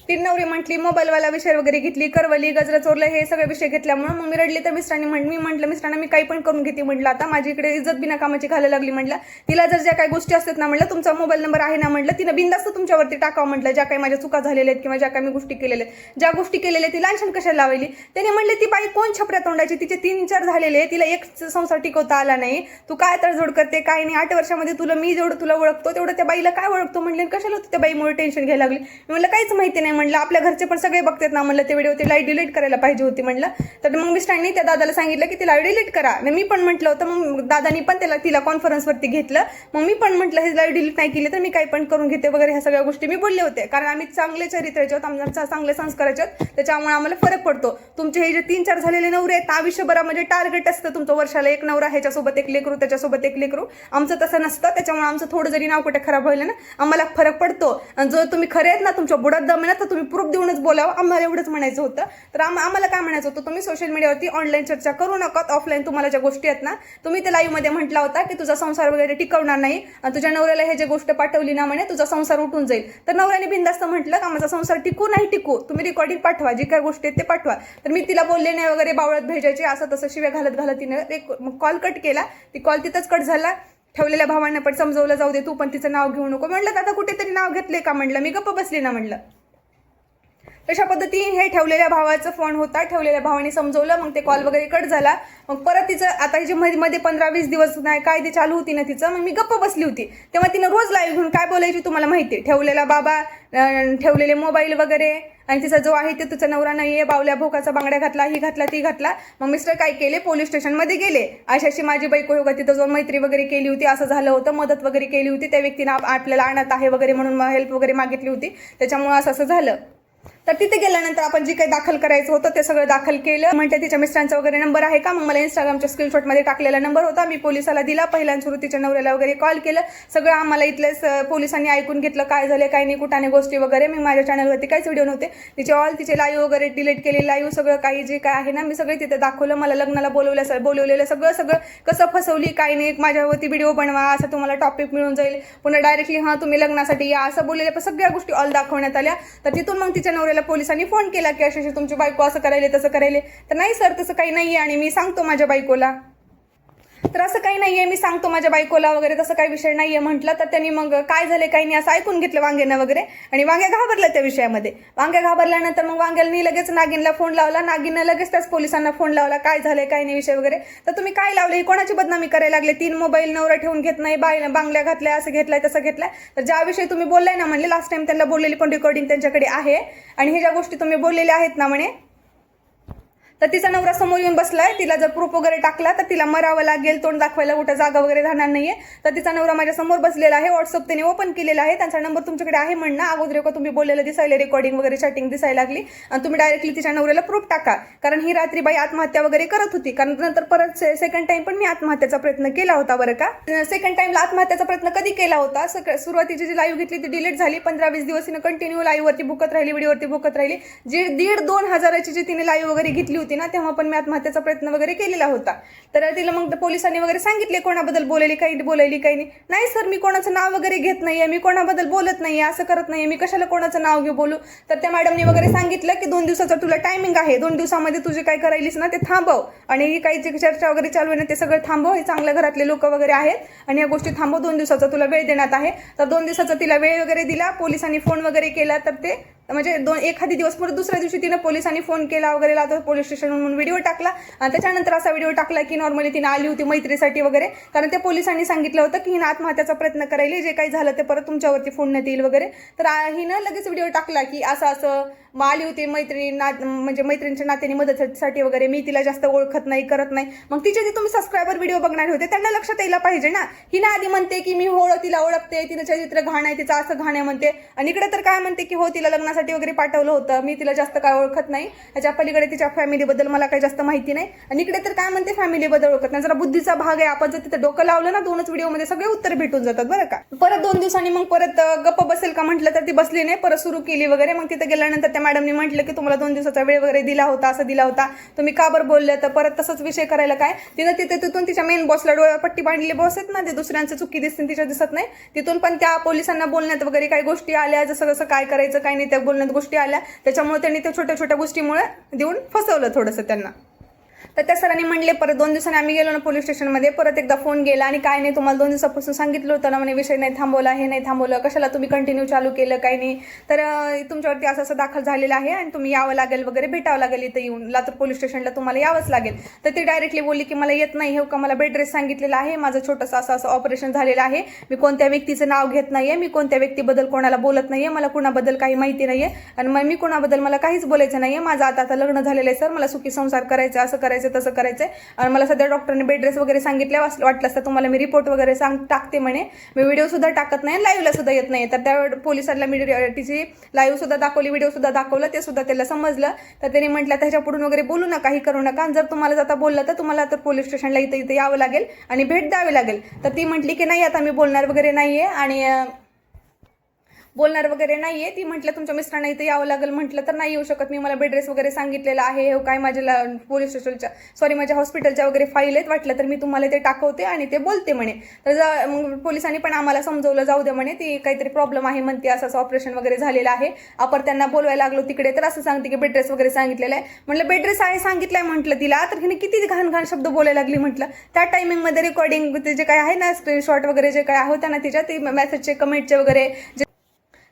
[SPEAKER 1] तीन नवरी म्हटली, मोबाईलवाला विषय वगैरे घेतली, करवली, गजरा चोरलं, हे सगळे विषय घेतल्यामुळे मग मी रडली. तर मिस्टरांनी मी म्हटलं मिस्टरांना मी काही पण करून घेते म्हटलं, आता माझी इकडे इज्जत बिना कामाची घालायला लागली म्हटलं. तिला जर ज्या काही गोष्टी असतात ना म्हटलं, तुमचा मोबाईल नंबर आहे ना म्हटलं, तिनं बिंदास्त तुमच्यावरती टाकावं म्हटलं, ज्या काही माझ्या चुका झालेल्या आहेत किंवा ज्या काही मी गोष्टी केलेल्या आहेत, ज्या गोष्टी केलेल्या ती लांछन कशाला लावली. त्याने म्हणले ती बाई कोण छपऱ्या तोंडाची, तिचे 3-4 झालेले, तिला एक संसार टिकवता आला नाही, तू काय तडजोड करते काय नाही. 8 वर्षामध्ये मी जेवढं तुला ओळखतो तेवढं त्या बाईला काय ओळखतो म्हणले, कशाला त्या बाईमुळे टेन्शन घ्यायला लागली. मी म्हणलं काहीच माहिती नाही म्हणलं, आपल्या घरचे पण सगळे बघतात ना म्हणलं, ते व्हिडिओ ते लाईव्ह डिलीट करायला पाहिजे होती म्हणलं. तर मग मिस्टरांनी त्या दादाला सांगितलं की ती लाईव्ह डिलीट करा. मी पण म्हटलं होतं, मग दादानी पण तिला कॉन्फरन्सवरती घेतलं. मग मी पण म्हटलं हे लाईव्ह डिलीट नाही केली तर मी काही पण करून घेते वगैरे, ह्या सगळ्या गोष्टी मी बोलले होते. कारण आम्ही चांगले चरित्राचे आहोत, आमच्या चांगले संस्काराचे आहेत, त्याच्यामुळे आम्हाला फरक पडतो. तुमचे हे जे 3-4 झालेले नवरे आहेत आयुष्यभरा म्हणजे टार्गेट असतं तुमचं, वर्षाला एक नवरा, ह्याच्यासोबत एक लेकरू, त्याच्यासोबत एक लेकरू. आमचं तसं नसतं, त्याच्यामुळे आमचं थोडं जरी नाव कुठे खराब व्हायला ना आम्हाला फरक पडतो. आणि जर तुम्ही खरे आहेत ना, तुमच्या बुडात दम आहे ना, तर तुम्ही प्रूफ देऊनच बोलावं, आम्हाला एवढंच म्हणायचं होतं. तर आम्हाला काय म्हणायचं होतं, तुम्ही सोशल मीडियावरती ऑनलाईन चर्चा करू नका, ऑफलाईन तुम्हाला ज्या गोष्टी आहेत ना, तुम्ही ते लाईव्ह मध्ये म्हटला होता की तुझा संसार वगैरे टिकवणार नाही आणि तुझ्या नवऱ्याला हे जे गोष्ट पाठवली ना म्हणे तुझा संसार उठून जाईल. तर नवऱ्याने बिंदास्त म्हटलं का माझा संसार टिकू नाही टिकू, तुम्ही रेकॉर्डिंग पाठवा, जी काय गोष्टी आहेत ते पाठवा. तर मी तिला बोलले नाही वगैरे, बावळत भेजायचे असं तसं शिव्या घालत तिने कॉल कट केला. ती कॉल तिथंच कट झाला. ठेवलेल्या भावांना पण समजवलं, जाऊ दे तू पण तिचं नाव घेऊ नको. म्हटलं आता कुठेतरी नाव घेतले का म्हटलं, मी गप्प बसली ना म्हटलं. तशा पद्धतीने हे ठेवलेल्या भावाचा फोन होता, ठेवलेल्या भावाने समजवलं, मग ते कॉल वगैरे कट झाला. मग परत तिचं आता जी मध्ये 15-20 दिवस नाही काय ती चालू होती ना तिचं, मग मी गप्प बसली होती. तेव्हा तिनं रोज लाईव्ह घेऊन काय बोलायची तुम्हाला माहिती, ठेवलेला बाबा, ठेवलेले मोबाईल वगैरे, आणि तिचा जो आहे ते तुझा नवरा नाहीये, बावल्या भोकाचा बांगड्या घातला, ही घातला ती घातला. मग मिस्टर काय केले, पोलीस स्टेशनमध्ये गेले. अशाशी माझी बायको योगा तिथं जाऊन मैत्री वगैरे केली होती, असं झालं होतं, मदत वगैरे केली होती, त्या व्यक्तीनं आपल्याला आणत आहे वगैरे म्हणून हेल्प वगैरे मागितली होती, त्याच्यामुळे असं झालं. तर तिथे गेल्यानंतर आपण जे काही दाखल करायचं होतं ते सगळं दाखल केलं. म्हणते तिच्या मिस्टरांचा वगैरे नंबर आहे का, मग मला इंस्टाग्रामच्या स्क्रीनशॉटमध्ये टाकलेला नंबर होता, मी पोलिसाला दिला. पहिल्या सुरू तिच्या नवऱ्याला वगैरे कॉल केलं. सगळं आम्हाला इथलेच पोलिसांनी ऐकून घेतलं, काय झालं काय नाही, कुठाने गोष्टी वगैरे. मी माझ्या चॅनलवरती काहीच व्हिडिओ नव्हते, तिचे लाईव्ह वगैरे डिलीट केले, लाईव्ह सगळं काही जे काय आहे ना मी सगळे तिथे दाखवलं. मला लग्नाला बोलवलेलं सगळं कसं फसवली काय नाही, माझ्यावरती व्हिडिओ बनवा, असं तुम्हाला टॉपिक मिळून जाईल, पुन्हा डायरेक्टली हां तुम्ही लग्नासाठी या असं बोललेलं, पण सगळ्या गोष्टी ऑल दाखवण्यात आल्या. तर तिथून मग तिच्या नवऱ्याला पोलिसांनी फोन केला की अशी तुमची बायको असं करायले तसं करायले. तर नाही सर तसं काही नाहीये आणि मी सांगतो माझ्या बायकोला, तर असं काही नाहीये, मी सांगतो माझ्या बायकोला वगैरे, तसं काही विषय नाहीये म्हटलं. तर त्यांनी मग काय झाले काही नाही असं ऐकून घेतलं वांग्यानं वगैरे, आणि वांग्या घाबरल्या त्या विषयामध्ये. वांग्या घाबरल्यानंतर मग वांग्यानी लगेच नागिनला फोन लावला, नागिननं लगेच त्याच पोलिसांना फोन लावला, काय झालंय काय नाही विषय वगैरे. तर तुम्ही काय लावले, कोणाची बदनामी करायला लागले, 3 मोबाईल नवरा ठेवून घेत नाही, बांगल्या घातल्या, असं घेतलाय तसं घेतलाय. तर ज्याविषयी तुम्ही बोललाय ना म्हणले, लास्ट टाइम त्यांना बोललेली पण रेकॉर्डिंग त्यांच्याकडे आहे, आणि हे ज्या गोष्टी तुम्ही बोललेल्या आहेत ना म्हणे, तर तिचा नवरा समोर येऊन बसलाय, तिला जर प्रूफ वगैरे टाकला तर तिला मरावं लागेल, तोंड दाखवायला कुठं जागा वगैरे राहणार नाहीये. तर तिचा नवरा माझ्या समोर बसलेला आहे, व्हॉट्सअप त्याने ओपन केलेला आहे, त्यांचा नंबर तुमच्याकडे आहे म्हणणं. अगोदर का तुम्ही बोललेलं दिसायला, रेकॉर्डिंग वगैरे चॅटिंग दिसायला लागली, आणि तुम्ही डायरेक्टली तिच्या नवऱ्याला प्रूफ टाका. कारण ही रात्री बाई आत्महत्या वगैरे करत होती. कारण नंतर परत सेकंड टाइम पण मी आत्महत्याचा प्रयत्न केला होता बरं का. सेकंड टाइमला आत्महत्याचा प्रयत्न कधी केला होता, सुरुवातीची जी लाईव्ह घेतली ती डिलीट झाली. 15-20 दिवस तिने कंटिन्यू लाईव्हवरती भुकत राहिली, व्हिडिओवरती भुकत राहिली. जी 1,500-2 हजाराची जी तिने लाईव्ह वगैरे घेतली होती ना, तेव्हा पण मी आत्महत्याचा प्रयत्न वगैरे केलेला होता. तर तिला मग पोलिसांनी वगैरे सांगितले कोणाबद्दल बोलायली काही नाही सर मी कोणाचं नाव वगैरे घेत नाहीये, मी कोणाबद्दल बोलत नाहीये, असं करत नाहीये, मी कशाला कोणाचं नाव घेऊ बोलू. तर त्या मॅडमने वगैरे सांगितलं की 2 दिवसाचा तुला टायमिंग आहे, 2 दिवसामध्ये तुझे काय करायलीस ना ते थांबव, आणि ही काही जी चर्चा वगैरे चालू आहे ना ते सगळं थांबव, हे चांगल्या घरातले लोक वगैरे आहेत आणि या गोष्टी थांबव, 2 दिवसाचा तुला वेळ देण्यात आहे. तर 2 दिवसाचा तिला वेळ वगैरे दिला. पोलिसांनी फोन वगैरे केला, तर ते म्हणजे एखादी दिवस परत दुसऱ्या दिवशी तिने पोलिसांनी फोन केला वगैरे, लावतो पोलीस स्टेशन म्हणून व्हिडिओ टाकला. आणि त्याच्यानंतर असा व्हिडिओ टाकला की नॉर्मली तिने आली होती मैत्रीसाठी वगैरे, कारण त्या पोलिसांनी सांगितलं होतं की हिनं आत्महत्याचा प्रयत्न करायला, जे काही झालं ते परत तुमच्यावरती फोडण्यात येईल वगैरे. तर हिनं लगेच व्हिडिओ टाकला की असं आली होती मैत्रीण, म्हणजे मैत्रिणीच्या नात्याने मदतीसाठी वगैरे, मी तिला जास्त ओळखत नाही करत नाही. मग तिचे जे तुम्ही सबस्क्रायबर व्हिडिओ बघणार होते त्यांना लक्षात यायला पाहिजे ना. हिनं आधी म्हणते की मी तिला ओळखते, तिचं चरित्र घाण आहे, तिचं असं घाण आहे म्हणते, आणि इकडे तर काय म्हणते की तिला लग्नासाठी वगैरे पाठवलं होतं, मी तिला जास्त काय ओळखत नाही, ह्याच्या पलीकडे तिच्या फॅमिलीबद्दल मला काही जास्त माहिती नाही. आणि इकडे तर काय म्हणते फॅमिलीबद्दल ओळखत नाही. जरा बुद्धीचा भाग आहे, आपण जर तिथे डोकं लावलं ना 2च व्हिडिओमध्ये सगळे उत्तर भेटून जातात बरं का. परत 2 दिवसांनी मग परत गप्प बसेल का म्हटलं तर ती बसली नाही, परत सुरू केली वगैरे. मग तिथे गेल्यानंतर त्या मॅडमनी म्हटलं की तुम्हाला 2 दिवसाचा वेळ वगैरे दिला होता, असं दिला होता, तुम्ही का बरं बोलले, तर परत तसंच विषय करायला काय, तिनं तिथून तिच्या मेन बॉसला डोळ्यावर पट्टी बांधलेली बॉस आहेत ना, ते दुसऱ्यांचं चुकी दिसते तिच्या दिसत नाही, तिथून पण त्या पोलिसांना बोलण्यात वगैरे काही गोष्टी आल्या, जसं कसं काय करायचं काय नाही त्या बोलण्यात गोष्टी आल्या, त्याच्यामुळे त्यांनी त्या छोट्या छोट्या गोष्टीमुळे देऊन फसवलं थोडंसं त्यांना. तर त्या सरांनी म्हणले परत 2 दिवसांनी आम्ही गेलो ना पोलीस स्टेशनमध्ये, परत एकदा फोन गेला आणि काय नाही तुम्हाला 2 दिवसापासून सांगितलं होतं ना म्हणे, विषय नाही थांबवला, हे नाही थांबवलं, कशाला तुम्ही कंटिन्यू चालू केलं काही नाही, तर तुमच्यावरती असं असं दाखल झालेलं आहे आणि तुम्ही यावं लागेल वगैरे, भेटावं लागेल इथं येऊन लातूर पोलीस स्टेशनला तुम्हाला यावंच लागेल. तर ती डायरेक्टली बोलली की मला येत नाही, हो का मला बेड रेस्ट सांगितलेलं आहे, माझं छोटंसं असं ऑपरेशन झालेलं आहे, मी कोणत्या व्यक्तीचं नाव घेत नाहीये, मी कोणत्या व्यक्तीबद्दल कोणाला बोलत नाहीये, मला कुणाबद्दल काही माहिती नाहीये आणि मग मी कुणाबद्दल मला काहीच बोलायचं नाहीये, माझं आता लग्न झालेलं आहे सर, मला सुखी संसार करायचं, असं करायचं तसं करायचं आणि मला सध्या डॉक्टरने बेड रेस्ट वगैरे सांगितलं, वाटलं असतं तुम्हाला मी रिपोर्ट वगैरे टाकते म्हणे, मी व्हिडिओ सुद्धा टाकत नाही, लाईव्हला सुद्धा येत नाही. तर त्या पोलिसांना मी तिची लाईव्ह सुद्धा दाखवली, व्हिडिओ सुद्धा दाखवलं, ते सुद्धा त्याला समजलं. तर त्यांनी म्हटलं त्याच्या पुढून वगैरे बोलू नका, काही करू नका, जर तुम्हाला जाता बोललं तर तुम्हाला तर पोलीस स्टेशनला इथं यावं लागेल आणि भेट द्यावी लागेल. तर ती म्हटली की नाही आता मी बोलणार वगैरे नाहीये आणि बोलणार वगैरे नाहीये. ती म्हटलं तुमच्या मिस्टरांना इथे यावं लागेल, म्हटलं तर नाही येऊ शकत मी, मला बेड रेस्ट वगैरे सांगितलेलं आहे, हो काय माझ्या पोलीस स्टेशनच्या माझ्या हॉस्पिटलच्या वगैरे फाईल आहेत, वाटलं तर मी तुम्हाला ते टाकवते आणि ते बोलते म्हणे. तर मग पोलिसांनी पण आम्हाला समजवलं जाऊ दे म्हणे, ती काहीतरी प्रॉब्लेम आहे म्हणते, असं ऑपरेशन वगैरे झालेलं आहे. आपण त्यांना बोलवायला लागलो तिकडे तर असं सांगते की बेड रेस्ट वगैरे सांगितलेलं आहे. म्हटलं बेड रेस्ट आहे सांगितलंय म्हटलं तिला, तर हिने किती घाण घाण शब्द बोलायला लागली म्हटलं. त्या टायमिंगमध्ये रेकॉर्डिंग जे काय आहे ना, स्क्रीनशॉट वगैरे जे काय होत्या ना तिच्या, ते मेसेजचे कमेंटचे वगैरे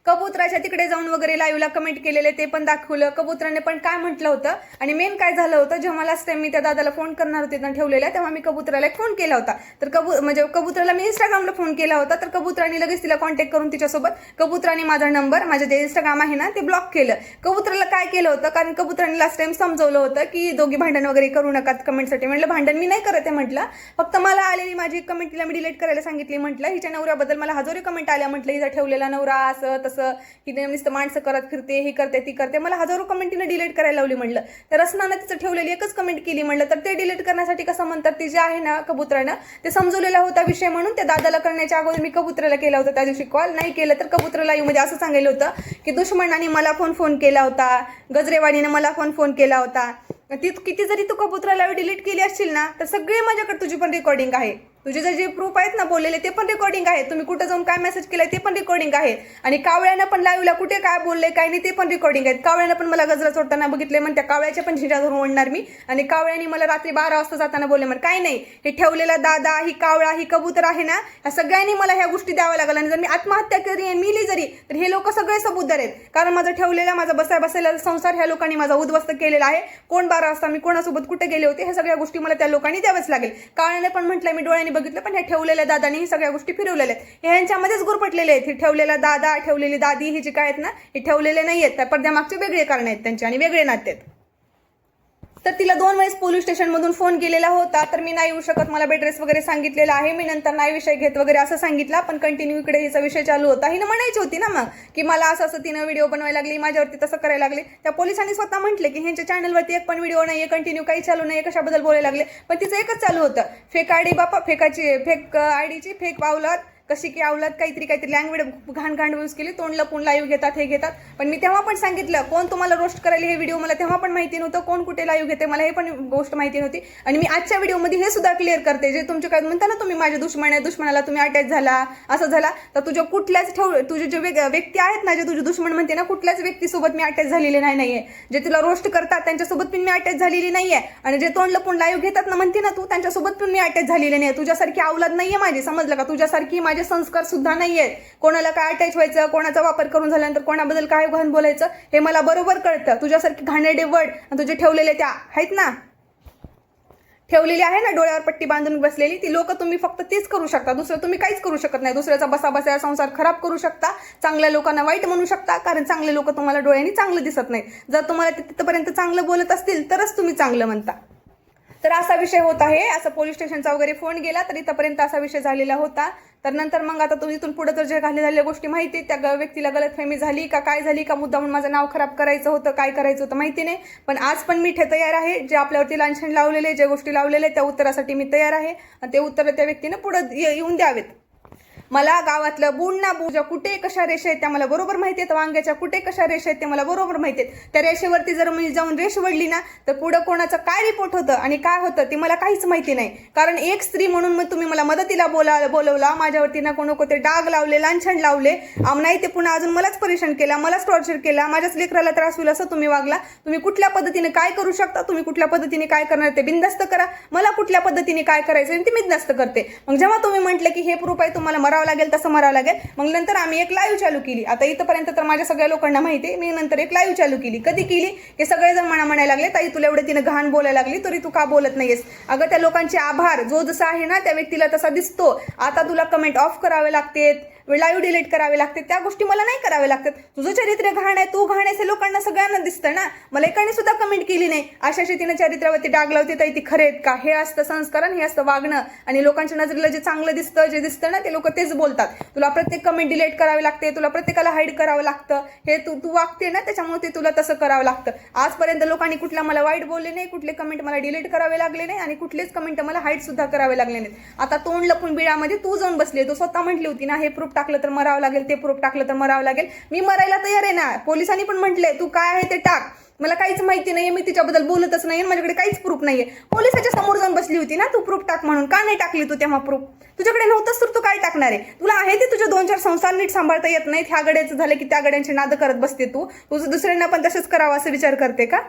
[SPEAKER 1] कबूतराच्या तिकडे जाऊन वगैरे लाईव्हला कमेंट केलेले ते पण दाखवलं. कबूतराने पण काय म्हटलं होतं आणि मेन काय झालं होतं, जेव्हा लास्ट टाइम मी त्या दादाला फोन करणार होते ना ठेवलेला, तेव्हा मी कबूतराला फोन केला होता. तर कबूतराला मी इंस्टाग्रामला फोन केला होता, तर कबूतराने लगेच तिला कॉन्टॅक्ट करून तिच्यासोबत कबूतराने माझा नंबर, माझं जे इंस्टाग्राम आहे ना ते ब्लॉक केलं. कबूतराला काय केलं होतं, कारण कबूतराने लास्ट टाइम समजवलं होतं की दोघी भांडण वगैरे करू नका कमेंटसाठी. म्हटलं भांडण मी नाही करत आहे, म्हटलं फक्त मला आलेली माझी कमेंट तिला मी डिलीट करायला सांगितली. म्हटलं हिच्या नवऱ्याबद्दल मला हजारो कमेंट आल्या, म्हटलं हिचा ठेवलेला नवरा असं तसं, की नुसतं माणसं करत फिरते, ही करते ती करते, मला हजारो कमेंट तिने डिलीट करायला लावली. म्हटलं तर रसनानं तिचं ठेवलेली एकच कमेंट केली. म्हटलं तर ते डिलीट करण्यासाठी कसं म्हणतात, ती जे आहे ना कबूतरानं ते समजवलेला होता विषय, म्हणून त्या दादाला करण्याच्या अगोदर मी कबूतराला केला होता त्या दिवशी कॉल. नाही केलं तर कबूतर लाईव्ह मध्ये असं सांगितलं होतं की दुश्मनाने मला फोन केला होता, गजरेवाडीने मला फोन केला होता. ती किती जरी तू कबूतराला डिलीट केली असशील ना, तर सगळे माझ्याकडे तुझी पण रेकॉर्डिंग आहे, तुझे जे प्रूफ आहेत ना बोललेले ते पण रेकॉर्डिंग आहे, तुम्ही कुठं जाऊन काय मेसेज केलाय ते पण रेकॉर्डिंग आहे आणि कावळ्यानं पण लाईव्हला कुठे काय बोलले काय नाही ते पण रेकॉर्डिंग आहेत. कावळ्यानं पण मला गजरा चोडताना बघितले, मग त्या कावळ्याच्या पण झिंजा धरून ओढणार मी, आणि कावळ्याने मला रात्री 12 वाजता जाताना बोलले. मग काय नाही, हे ठेवलेला दादा, ही कावळा, ही कबूतर आहे ना, ह्या सगळ्यांनी मला ह्या गोष्टी द्याव्या लागल्या. आणि जर मी आत्महत्या करी मिली जरी तर हे लोक सगळे सबूतदार आहेत, कारण माझा ठेवलेला माझा बसायला संसार ह्या लोकांनी माझा उद्ध्वस्त केलेला आहे. कोण 12 वाजता मी कोणासोबत कुठे गेले होते, ह्या सगळ्या गोष्टी मला त्या लोकांनी द्याव्याच लागेल. कावळ्याने पण म्हटलं मी डोळ्यांनी बघितलं, पण हे ठेवलेल्या दादानी ही सगळ्या गोष्टी फिरवलेल्या आहेत, ह्यांच्यामध्येच गुरपटलेले आहेत. ही ठेवलेला दादा, ठेवलेली दादी, ही जी काय आहेत ना हे ठेवलेले नाही आहेत, त्या पडद्यामागचे वेगळे कारण आहेत त्यांचे आणि वेगळे नाते आहेत. तर तिला 2 वेळेस पोलीस स्टेशनमधून फोन केलेला होता, तर मी नाही येऊ शकत, मला बेड रेस्ट वगैरे सांगितलेला आहे, मी नंतर नाही विषय घेत वगैरे असं सांगितलं. पण कंटिन्यू इकडे हिचा विषय चालू होता. हिनं म्हणायची होती ना मग की मला असं तिनं व्हिडिओ बनवायला लागली, माझ्यावरती तसं करायला लागले. त्या पोलिसांनी स्वतः म्हटले की ह्यांच्या चॅनलवरती एक पण व्हिडिओ नाहीये, कंटिन्यू काही चालू नाही, कशाबद्दल बोलायला लागले. पण तिचं एकच चालू होतं, फेक आयडी बापा, फेक आयडीची फेक पावलात कशी की आवलात काहीतरी लँग्वेज घाण यूज केली, तोंड लपून लाईव्ह घेतात हे घेतात. पण मी तेव्हा पण सांगितलं कोण तुम्हाला रोस्ट करायला हे व्हिडिओ, मला तेव्हा पण माहिती नव्हतं कोण कुठे लाईव्ह घेते, मला हे पण गोष्ट माहिती नव्हती. आणि मी आजच्या व्हिडिओमध्ये हे सुद्धा क्लिअर करते, जे तुमचे काय म्हणता ना तुम्ही माझे दुश्मन आहे, दुश्मनाला तुम्ही अटॅच झाला असं झाला, तर तुझ्या कुठल्याच तुझे जे व्यक्ती आहेत ना, जे तुझे दुश्मन म्हणते ना, कुठल्याच व्यक्तीसोबत मी अटॅच झालेले नाहीये. जे तुला रोस्ट करतात त्यांच्यासोबत पण मी अटॅच झालेली नाहीये, आणि जे तोंड लपून लाईव्ह घेतात ना म्हणते ना तू, त्यांच्यासोबत पण मी अटॅच झालेली नाहीये. तुझ्यासारखी औलाद नाहीये माझी, समजलं का? तुझ्यासारखी माझे संस्कार सुद्धा नाहीये. कोणाला काय अटॅच व्हायचं, कोणाचा वापर करून झाल्यानंतर कोणाबद्दल काय घाण बोलायचं हे मला बरोबर कळतं. तुझ्यासारखी घाणेरडे वर्ड आणि तुझे ठेवलेले त्या आहेत ना, ठेवलेली आहे ना डोळ्यावर पट्टी बांधून बसलेली ती लोक, तुम्ही फक्त तेच करू शकता, दुसरं तुम्ही काहीच करू शकत नाही. दुसऱ्याचा बसा संसार खराब करू शकता, चांगल्या लोकांना वाईट म्हणू शकता, कारण चांगले लोक तुम्हाला डोळ्यांनी चांगलं दिसत नाही. जर तुम्हाला तिथपर्यंत चांगलं बोलत असतील तरच तुम्ही चांगलं म्हणता. तर असा विषय होत आहे. असं पोलीस स्टेशनचा वगैरे फोन गेला तर इथपर्यंत असा विषय झालेला होता. तर नंतर मग आता तुम्ही इथून पुढे तर जे झालेल्या गोष्टी माहिती, त्या व्यक्तीला गलतफहमी झाली का काय झाली का, मुद्दा म्हणून माझं नाव खराब करायचं होतं, काय करायचं होतं माहिती नाही. पण आज पण मी तयार आहे, जे आपल्यावरती लांछन लावलेले, ज्या गोष्टी लावलेल्या त्या उत्तरासाठी मी तयार आहे, आणि ते उत्तर त्या व्यक्तीने पुढे येऊन द्यावेत. मला गावातलं बुड ना बुजा कुठे कशा रेषा आहेत त्या मला बरोबर माहिती आहेत, वांग्याच्या कुठे कशा रेषा आहेत ते मला बरोबर माहिती आहेत. त्या रेषेवरती जर मी जाऊन रेष वडली ना तर पुढं कोणाचं काय रिपोर्ट होतं आणि काय होतं ते मला काहीच माहिती नाही. कारण एक स्त्री म्हणून मग तुम्ही मला मदतीला बोलवला, माझ्यावरती नको नको ते डाग लावले, लांछन लावले, नाही ते पुन्हा अजून मलाच परेशान केला, मलाच टॉर्चर केला, माझ्याच लेकराला त्रास होईल असं तुम्ही वागला. तुम्ही कुठल्या पद्धतीने काय करू शकता, तुम्ही कुठल्या पद्धतीने काय करणार ते बिनधास्त करा. मला कुठल्या पद्धतीने काय करायचं ते बिनधास्त करते. मग जेव्हा तुम्ही म्हटले की हे प्रूफ आहे तुम्हाला मरावं लागेल तसं मरावं लागेल, मग नंतर आम्ही एक लाईव्ह चालू केली. आता इथपर्यंत तर माझ्या सगळ्या लोकांना माहिती आहे. मी नंतर एक लाईव्ह चालू केली. कधी केली की सगळेजण म्हणायला लागले ताई तुला एवढे तिने घाण बोलायला लागली तरी तू का बोलत नाहीयेस. अगं त्या लोकांचे आभार, जो जसा आहे ना त्या व्यक्तीला तसा दिसतो. आता तुला कमेंट ऑफ करावे लागते, लाईव्ह डिलीट करावे लागते, त्या गोष्टी मला नाही करावे लागतात. तुझं चरित्र घाण आहे, तू घाण आहे, लोकांना सगळ्यांना दिसतं ना. मला एकाने सुद्धा कमेंट केली नाही अशा तिने चरित्रावरती डाग लावते ताई ती खरे आहेत का. हे असतं संस्करण, हे असतं वागणं. आणि लोकांच्या नजरेला जे चांगलं दिसतं, जे दिसतं ना ते लोक तेच बोलतात. तुला प्रत्येक कमेंट डिलीट करावी लागते, तुला प्रत्येकाला हाईड करावं लागतं. हे तू वागते ना त्याच्यामुळे ते तुला तसं करावं लागतं. आजपर्यंत लोकांनी कुठला मला वाईट बोलले नाही, कुठले कमेंट मला डिलीट करावे लागले नाही आणि कुठलेच कमेंट मला हाईड सुद्धा करावे लागले नाहीत. आता तोंड लपून बिळामध्ये तू जाऊन बसले. तू स्वतः म्हटली होती ना हे प्रूफ टाकलं तर मरावं लागेल, ते प्रूफ टाकलं तर मरावं लागेल. मी मरायला तयार आहे ना. पोलिसांनी पण म्हटले तू काय आहे ते टाक, मला काहीच माहिती नाहीये, मी तिच्याबद्दल बोलतच नाही, माझ्याकडे काहीच प्रूफ नाहीये. पोलिसाच्या समोर जाऊन बसली होती ना तू प्रूफ टाक म्हणून. का नाही टाकली तू तेव्हा प्रूफ? तुझ्याकडे नव्हतंच तर तू काय टाकणार आहे? तुला आहे ते तुझे 2-4 संसार नीट सांभाळता येत नाहीत. ह्या गड्याचं झालं की त्या गड्यांची नाद करत बसते तू. तुझं दुसऱ्यांना पण तसंच करावं असं विचार करते का?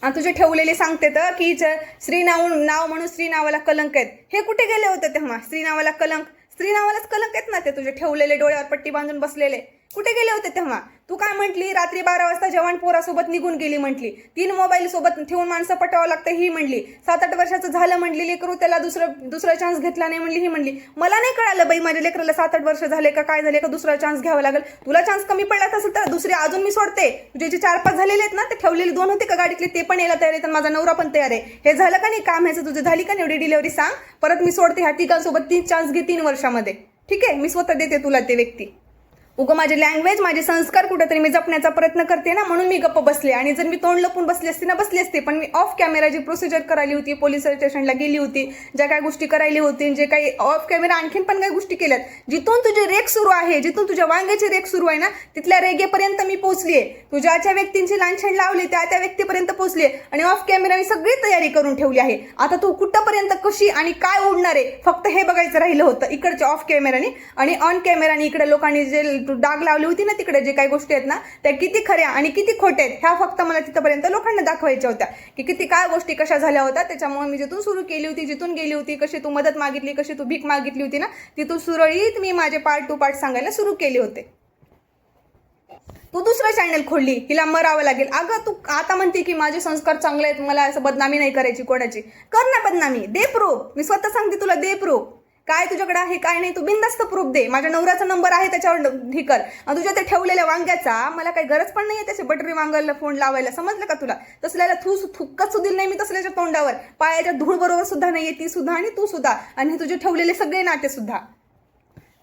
[SPEAKER 1] आणि तुझे ठेवलेले सांगते तर की स्त्री नाव म्हणून स्त्री नावाला कलंक आहेत. हे कुठे गेले होते तेव्हा? स्त्री नावाला कलंक, स्त्री नावालाच कलंक आहेत ना ते तुझे ठेवलेले डोळ्यावर पट्टी बांधून बसलेले. कुठे गेले होते तेव्हा? तू काय म्हटली रात्री 12 वाजता जवान पोरासोबत निघून गेली म्हटली. 3 मोबाईल सोबत ठेवून माणसं पटवावं लागतं ही म्हणली. 7-8 वर्षाचं झालं म्हणली लेकरू, त्याला दुसरा चान्स घेतला नाही म्हणली ही म्हणली. मला नाही कळालं बाई माझ्या लेकराला 7-8 वर्ष झाले का काय झाले का दुसरा चान्स घ्यावा लागेल. तुला चान्स कमी पडला असेल तर दुसरे अजून मी सोडते. तुझे जे 4-5 झालेले आहेत ना ते ठेवलेले 2 होते का गाडीतले ते पण यायला तयार आहे, तर माझा नवरा पण तयार आहे. हे झालं का नाही काम ह्याचं तुझं? झाली का नाही एवढी डिलिव्हरी? सांग परत मी सोडते. ह्या तिघांसोबत 3 चान्स घे 3 वर्षामध्ये. ठीक आहे, मी स्वतः देते तुला ते व्यक्ती. उगं माझे लँग्वेज, माझे संस्कार कुठेतरी मी जपण्याचा प्रयत्न करते ना, म्हणून मी गप्प बसले. आणि जर मी तोंड लपून बसली असते पण मी ऑफ कॅमेरा जी प्रोसिजर करायली होती, पोलीस स्टेशनला गेली होती, ज्या काही गोष्टी करायली होती, जे काही ऑफ कॅमेरा आणखीन पण काही गोष्टी केल्यात, जिथून तुझी रेख सुरू आहे, जिथून तुझ्या वांग्याची रेख सुरू आहे ना तिथल्या रेगेपर्यंत मी पोहोचलीये. तू ज्या व्यक्तींची लांछन लावली त्या व्यक्तीपर्यंत पोहोचले आणि ऑफ कॅमेरा मी सगळी तयारी करून ठेवली आहे. आता तू कुठपर्यंत कशी आणि काय उडणार आहे फक्त हे बघायचं राहिलं होतं इकडच्या ऑफ कॅमेराने. आणि ऑन कॅमेराने इकडे लोकांनी जे डाग लावली होती ना तिकडे जे काही गोष्टी आहेत ना त्या किती खऱ्या आणि किती खोट्या आहेत ह्या फक्त मला तिथपर्यंत लोकांना दाखवायच्या होत्या की किती काय गोष्टी कशा झाल्या होत्या. त्याच्यामुळे मी जिथून सुरू केली होती, जिथून गेली होती, कशी तू मदत मागितली, कशी तू भीक मागितली होती ना तिथून सुरळीत मी माझे पार्ट टू पार्ट सांगायला सुरू केले होते. तू दुसरं चॅनल खोलली, हिला मरावं लागेल. अगं तू आता म्हणते की माझे संस्कार चांगले आहेत, मला असं बदनामी नाही करायची कोणाची. कर ना बदनामी, दे प्रूफ. मी स्वतः सांगते तुला, दे प्रूफ. काय तुझ्याकडे आहे काय नाही तू बिनधास्त प्रूफ दे. माझ्या नवऱ्याचा नंबर आहे त्याच्यावर हे कर. आणि तुझ्या त्या ठेवलेल्या वांग्याचा मला काही गरज पण नाहीये त्याचे बटरी वांगाला फोन लावायला, समजलं का तुला? तसल्याला थुक्कच सुद्धा नाही मी तसल्याच्या तोंडावर. पायाच्या धूळ बरोबर सुद्धा नाहीये ती सुद्धा आणि तू सुद्धा आणि तुझे ठेवलेले सगळे नाते सुद्धा.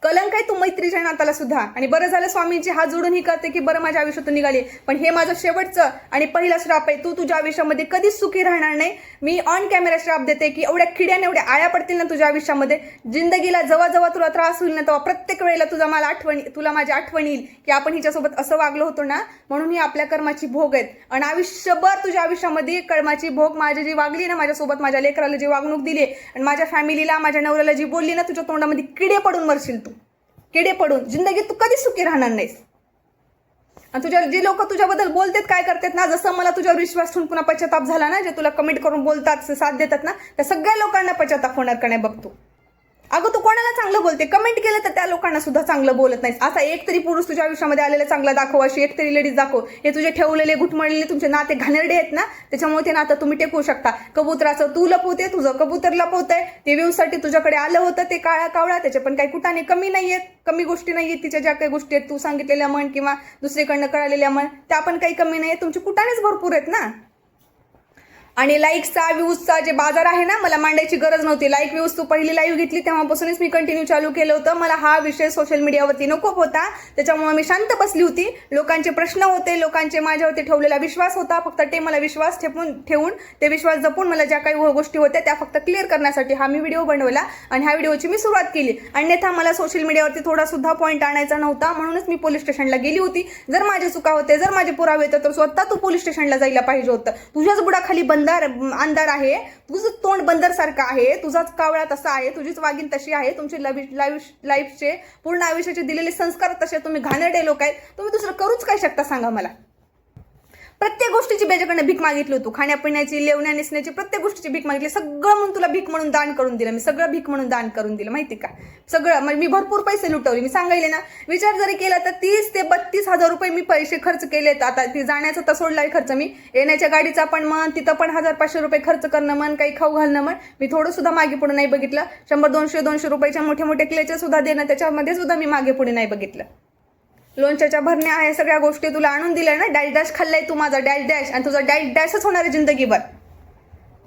[SPEAKER 1] कलंक आहे तू मैत्रीच्या नाताला सुद्धा. आणि बरं झालं स्वामींची हात जोडून ही करते की बरं माझ्या आयुष्यातून निघाली. पण हे माझं शेवटचं आणि पहिला श्राप आहे. तू तुझ्या आयुष्यामध्ये कधीच सुखी राहणार नाही. मी ऑन कॅमेरा श्राप देते की एवढ्या किड्याने एवढ्या आळ्या पडतील ना तुझ्या आयुष्यामध्ये, जिंदगीला जेव्हा जेव्हा तुला त्रास होईल ना तेव्हा प्रत्येक वेळेला तुला माझी आठवण येईल की आपण हिच्यासोबत असं वागलो होतो ना, म्हणून ही आपल्या कर्माची भोग आहेत. आणि आयुष्यभर तुझ्या आयुष्यामध्ये कर्माची भोग माझी जी वागली ना माझ्यासोबत, माझ्या लेकराला जी वागणूक दिली आणि माझ्या फॅमिलीला, माझ्या नवऱ्याला जी बोलली ना, तुझ्या तोंडामध्ये किडे पडून मरशील तू. किडे पडून जिंदगीत तू कधी सुखी राहणार नाहीस. आणि तुझ्या जे लोक तुझ्याबद्दल बोलतात काय करतात ना, जसं मला तुझ्यावर विश्वास ठेवून पुन्हा पश्चाताप झाला ना, जे तुला कमेंट करून बोलतात, साथ देतात ना, त्या सगळ्या लोकांना पश्चाताप होणार का नाही बघतो. अगं तू कोणाला चांगलं बोलते, कमेंट केलं तर त्या लोकांना सुद्धा चांगलं बोलत नाहीस. असा एक तरी पुरुष तुझ्या आयुष्यामध्ये आलेला चांगला दाखव, अशी एक तरी लेडीज दाखव. हे तुझे ठेवलेले घुटमळलेले तुमचे नाते घाणेरडे आहेत ना, त्याच्यामुळे ते नातं तुम्ही टेकवू शकता. कबुतराचं तू लपवते, तुझं कबूतर लपवतंय. ते व्यवसाठी तुझ्याकडे आलं होतं ते काळा कावळा, त्याचे पण काही कुठाने कमी नाहीयेत, कमी गोष्टी नाहीयेत. तिच्या ज्या काही गोष्टी आहेत तू सांगितलेल्या म्हण किंवा दुसरीकडनं कळालेल्या म्हण त्या पण काही कमी नाहीयेत. तुमची कुठानेच भरपूर आहेत ना. आणि लाईक्सचा व्ह्यूजचा जे बाजार आहे ना, मला मांडायची गरज नव्हती. लाईक व्ह्यूज तू पहिली लाईव्ह घेतली तेव्हापासूनच मी कंटिन्यू चालू केलं होतं. मला हा विषय सोशल मीडियावरती नको होता, त्याच्यामुळे मी शांत बसली होती. लोकांचे प्रश्न होते, लोकांचे माझ्यावरती ठेवलेला विश्वास होता. फक्त ते मला विश्वास ठेवून ते विश्वास जपून मला ज्या काही गोष्टी होत्या त्या फक्त क्लिअर करण्यासाठी हा मी व्हिडिओ बनवला आणि ह्या व्हिडिओची मी सुरुवात केली. अन्यथा मला सोशल मीडियावरती थोडा सुद्धा पॉईंट आणायचा नव्हता, म्हणूनच मी पोलीस स्टेशनला गेली होती. जर माझे चुका होते, जर माझे पुरावे होते, तर स्वतः तू पोलीस स्टेशनला जायला पाहिजे होतं. तुझ्याच बुडाखाली अंधार आहे, तुझं तोंड बंदर सारखं आहे, तुझाच कावळा तसा आहे, तुझीच वागीन तशी आहे, तुमचे लाईफचे पूर्ण आयुष्याचे दिलेले संस्कार तसे, तुम्ही घाणेरडे लोक आहेत. तुम्ही दुसरं करूच काय शकता सांगा मला? प्रत्येक गोष्टीची बेजाकडनं भीक मागितली होती, खाण्यापिण्याची, लेवण्या नेसण्याची, प्रत्येक गोष्टीची भीक मागितली. सगळं म्हणून तुला भीक म्हणून दान करून दिलं मी, सगळं भीक म्हणून दान करून दिलं, माहिती का? सगळं म्हणजे मी भरपूर पैसे लुटवले. मी सांगायले ना, विचार जरी केला तर 30 ते 32 हजार रुपये मी पैसे खर्च केलेत. आता ती जाण्याचा तर सोडलाय खर्च मी, येण्याच्या गाडीचा पण मन, तिथं पण 1000-500 रुपये खर्च करणं मन, काही खाऊ घालणं मन. मी थोडं सुद्धा मागे पुढे नाही बघितलं. 100-200 रुपयाच्या मोठे मोठे क्लेचे सुद्धा देणं, त्याच्यामध्ये सुद्धा मी मागे पुढे नाही बघितलं. लोणच्याच्या भरण्या आहे, सगळ्या गोष्टी तुला आणून दिल्या ना. डॅश डॅश खाल्लाय तू माझा डॅश डॅश, आणि तुझा डॅश डॅशच होणार आहे जिंदगीभर.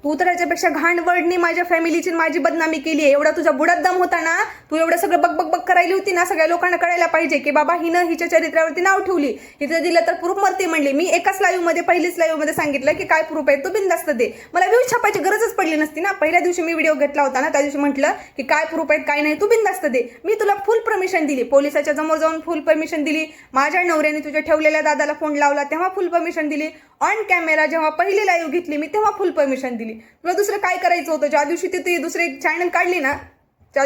[SPEAKER 1] तू तर याच्यापेक्षा घाणवडनी माझ्या फॅमिलीची माझी बदनामी केली आहे. एवढा तुझा बुडात दम होता ना, तू एवढं सगळं बक करायली होती ना, सगळ्या लोकांना कळायला पाहिजे की बाबा हिनं हिच्या चरित्रावरती नाव ठेवली, हिचं दिलं तर प्रूफ मरते म्हणली. मी एकाच पहिलीच लाईव्ह मध्ये सांगितलं की काय प्रूफ आहे तो बिनधास्त दे. मला व्ह्यूज छापायची गरजच पडली नसती ना. पहिल्या दिवशी मी व्हिडिओ घेतला होता ना, त्या दिवशी म्हटलं की काय प्रूफ आहेत काय नाही, तू बिनधास्त दे. मी तुला फुल परमिशन दिली, पोलिसाच्या समोर जाऊन फुल परमिशन दिली. माझ्या नवऱ्याने तुझ्या ठेवलेल्या दादाला फोन लावला तेव्हा फुल परमिशन दिली. ऑन कॅमेरा जेव्हा पहिली लाईव्ह घेतली मी तेव्हा फुल परमिशन दिली. तुला दुसरं काय करायचं होतं? ज्या दिवशी ती दुसरे चॅनल काढली ना, त्या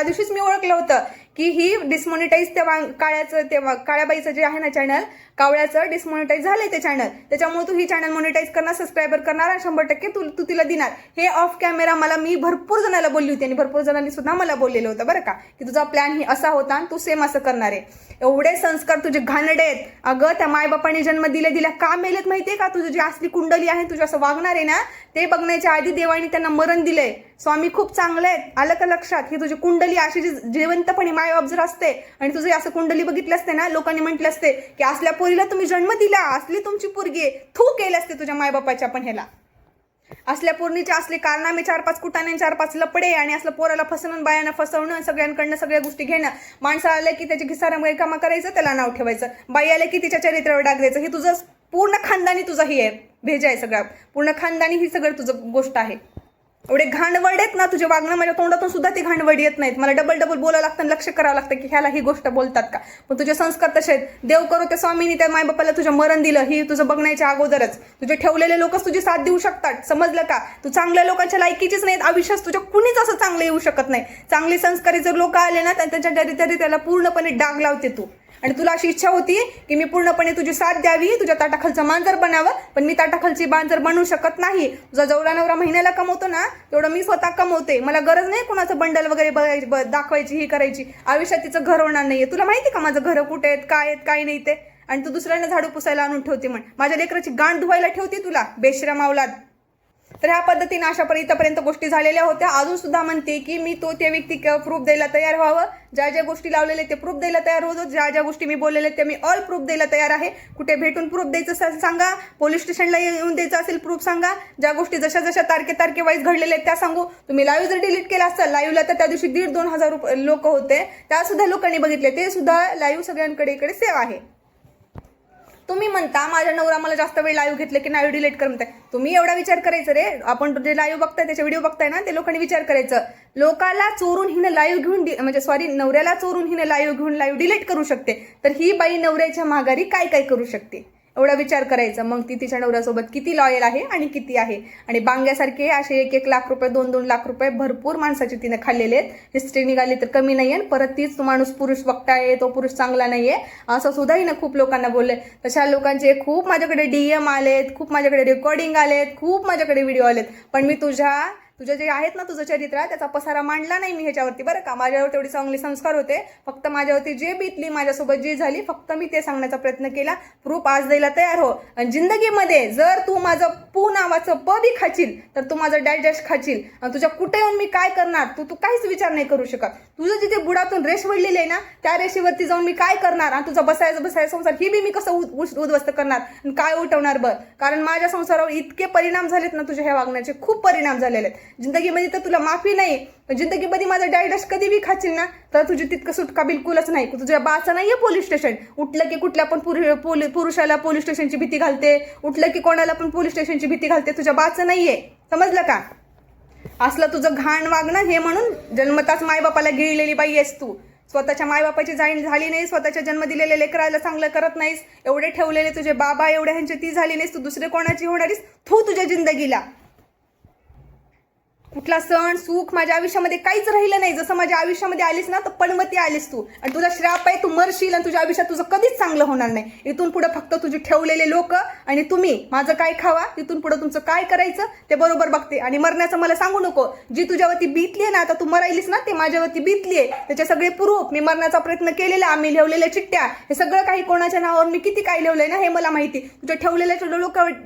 [SPEAKER 1] दिवशीच मी ओळखलं होतं की ही डिसमॉनिटाईज त्या काळ्या बाईचं जे आहे ना चॅनल, कावळ्याचं डिसमॉनिटाईज झालंय ते चॅनल. त्याच्यामुळे तू ही चॅनल मॉनिटाईज करणार, सबस्क्रायबर करणार आणि 100% तू तिला देणार. हे ऑफ कॅमेरा मी भरपूर जणांना बोलली होती आणि भरपूर जणांनी सुद्धा मला बोललेलं होतं बरं का, की तुझा प्लॅन ही असा होता आणि तू सेम असं करणार आहे. एवढे संस्कार तुझे घाणडे आहेत. अगं त्या मायबापाने जन्म दिल्या का मेलेत माहितीये का? तुझी जी असली कुंडली आहे, तुझं असं वागणार आहे ना, ते बघण्याच्या आधी देवाने त्यांना मरण दिलंय. स्वामी खूप चांगले आहेत, आलं का लक्षात? ही तुझी कुंडली अशी जी जिवंतपणे माय जर असते आणि तुझे असं कुंडली बघितले असते ना, लोकांनी म्हटलं असते की असल्या पोरीला तुम्ही जन्म दिला, असली तुमची पोरगी थू केले असते तुझ्या मायबापाच्या पण ह्याला. असल्या पूर्णीचे असले कारनामे, 4-5 कुटाने, 4-5 लपडे आणि असलं पोराला फसवणं, बायांना फसवणं, सगळ्यांकडनं सगळ्या गोष्टी घेणं. माणसं आलं की त्याची घिसारामध्ये कामा करायचं, त्याला नाव ठेवायचं. बाई आले की तिच्या चरित्रावर डाग द्यायचं. हे तुझं पूर्ण खानदानी तुझं ही आहे, भेजा आहे सगळं, पूर्ण खानदानी ही सगळं तुझं गोष्ट आहे. एवढे घाणवड आहेत ना तुझे वागणं, माझ्या तोंडातून सुद्धा ते घाणवड येत नाहीत. मला डबल बोलावं लागतं, लक्ष करावं लागतं की ह्याला ही गोष्ट बोलतात का. पण तुझे संस्कार तसे आहेत. देव करो त्या स्वामीने त्या मायबापाला तुझं मरण दिलं, ही तुझं बघण्याच्या अगोदरच. तुझे ठेवलेले लोकच तुझी साथ देऊ शकतात, समजलं का? तू चांगल्या लोकांच्या लायकीचीच नाहीत, आयुष्यात तुझ्या कुणीच असं चांगलं येऊ शकत नाही. चांगले संस्कारी जर लोक आले ना, त्यांच्या तरी त्याला पूर्णपणे डाग लावते तू. आणि तुला अशी इच्छा होती की मी पूर्णपणे तुझी साथ द्यावी, तुझ्या ताटाखालचं मांजर बनावं, पण मी ताटाखालची मांजर बनवू शकत नाही. तुझा जेवढा नवरा महिन्याला कमवतो ना, तेवढं मी स्वतः कमवते. मला गरज नाही कुणाचं बंडल वगैरे दाखवायची, ही करायची. आयुष्यात तिचं घर होणार नाहीये. तुला माहिती का माझं घर कुठे आहेत, काय नाही ते? आणि तू दुसऱ्यांना झाडू पुसायला आणून ठेवते म्हण. माझ्या लेकराची गांड धुवायला ठेवते तुला, बेशरम अवलाद. तर ह्या पद्धतीने इथपर्यंत गोष्टी झालेल्या होत्या. अजून सुद्धा म्हणते की मी त्या व्यक्ती प्रूफ द्यायला तयार व्हावं. ज्या गोष्टी लावलेल्या ते प्रूफ द्यायला तयार होतो. ज्या गोष्टी मी बोललेले ते मी ऑल प्रूफ द्यायला तयार आहे. कुठे भेटून प्रूफ द्यायचं सांगा, पोलीस स्टेशनला येऊन द्यायचं असेल प्रूफ सांगा. ज्या गोष्टी जशा तारखेवाईज घडलेल्या आहेत त्या सांगू. तुम्ही लाईव्ह जर डिलीट केला असेल, लाईव्हला तर त्या दिवशी 1,500-2 हजार लोक होते, त्या सुद्धा लोकांनी बघितले. ते सुद्धा लाईव्ह सगळ्यांकडे इकडे सेव्ह आहे. तुम्ही म्हणता माझ्या नवरा मला जास्त वेळ लाईव्ह घेतलं की लाईव्ह डिलीट कर म्हणताय. तुम्ही एवढा विचार करायचं रे. आपण जे लाईव्ह बघताय, त्याचे व्हिडिओ बघताय ना, ते लोकांनी विचार करायचं. लोकाला चोरून हिनं लाईव्ह घेऊन नवऱ्याला चोरून हिनं लाईव्ह घेऊन लाईव्ह डिलीट करू शकते, तर ही बाई नवऱ्याच्या माघारी काय करू शकते, एवढा विचार करायचा. मग ती तिच्या नवऱ्यासोबत किती लॉयल आहे आणि किती आहे. आणि बांग्यासारखे असे 1-1 लाख रुपये, 2-2 लाख रुपये भरपूर माणसाची तिने खाल्लेले आहेत. हिस्ट्री निघाली तर कमी नाहीये. परत तीच माणूस पुरुष बघताय, तो पुरुष चांगला नाहीये असं सुद्धा हिनं खूप लोकांना बोलले. तशा लोकांचे खूप माझ्याकडे DM आलेत, खूप माझ्याकडे रेकॉर्डिंग आलेत, खूप माझ्याकडे व्हिडिओ आलेत. पण मी तुझं जे आहेत ना, तुझं चरित्र, त्याचा पसारा मांडला नाही मी ह्याच्यावरती बरं का. माझ्यावर तेवढे चांगले संस्कार होते. फक्त माझ्यावरती जे बीतली, माझ्यासोबत जी झाली, फक्त मी ते सांगण्याचा प्रयत्न केला. प्रूफ आज द्यायला तयार हो. आणि जिंदगीमध्ये जर तू माझं पू नावाचं प बी खाशील तर तू माझं डायजेस्ट खाशील आणि तुझ्या कुठे येऊन मी काय करणार तू काहीच विचार नाही करू शकत. तुझं जिथे बुडातून रेष वळलेली आहे ना त्या रेषेवरती जाऊन मी काय करणार आणि तुझा बसायचा संसार ही बी मी कसं उद्ध्वस्त करणार आणि काय उठवणार बरं. कारण माझ्या संसारावर इतके परिणाम झालेत ना तुझ्या ह्या वागण्याचे, खूप परिणाम झालेले आहेत जिंदगीमध्ये. तर तुला माफी नाही, जिंदगीमध्ये माझा डायजेस्ट कधी बी खाशील ना तर तुझी तितकं सुटका बिलकुलच नाही. तुझ्या बाचं नाहीये पोलीस स्टेशन. उठलं की कुठल्या पण पुरुषाला पोलीस स्टेशनची भीती घालते, उठलं की कोणाला पण पोलीस स्टेशनची भीती घालते. तुझ्या बाचं नाहीये, समजलं का. असलं तुझं घाण वागणं हे म्हणून जन्मताच मायबापाला गिळलेली बाई आहेस तू. स्वतःच्या मायबापाची जाण झाली नाही, स्वतःच्या जन्म दिलेल्या लेकराला चांगलं करत नाहीस, एवढे ठेवलेले तुझे बाबा एवढे ह्यांची ती झाली नाहीस, तू दुसरे कोणाची होणारीस. तुझ्या जिंदगीला कुठला सण सुख माझ्या आयुष्यामध्ये काहीच राहिलं नाही. जसं माझ्या आयुष्यामध्ये आलीस ना तर पणमती आलीस तू आणि तुझा श्राप आहे, तू मरशील आणि तुझ्या आयुष्यात तुझं कधीच चांगलं होणार नाही. इथून पुढे फक्त तुझे ठेवलेले लोक आणि तुम्ही माझं काय खावा, इथून पुढे तुमचं काय करायचं ते बरोबर बघते. आणि मरण्याचं मला सांगू नको. जी तुझ्यावरती बीतली आहे ना, आता तू मरायलीस ना ते माझ्यावरती बीतली आहे, त्याचे सगळे प्रूफ मी मरण्याचा प्रयत्न केलेला, आम्ही लिहलेल्या चिठ्ठ्या, हे सगळं काही कोणाच्या नावावर मी किती काय लिहिलंय ना हे मला माहिती. तुझ्या ठेवलेल्या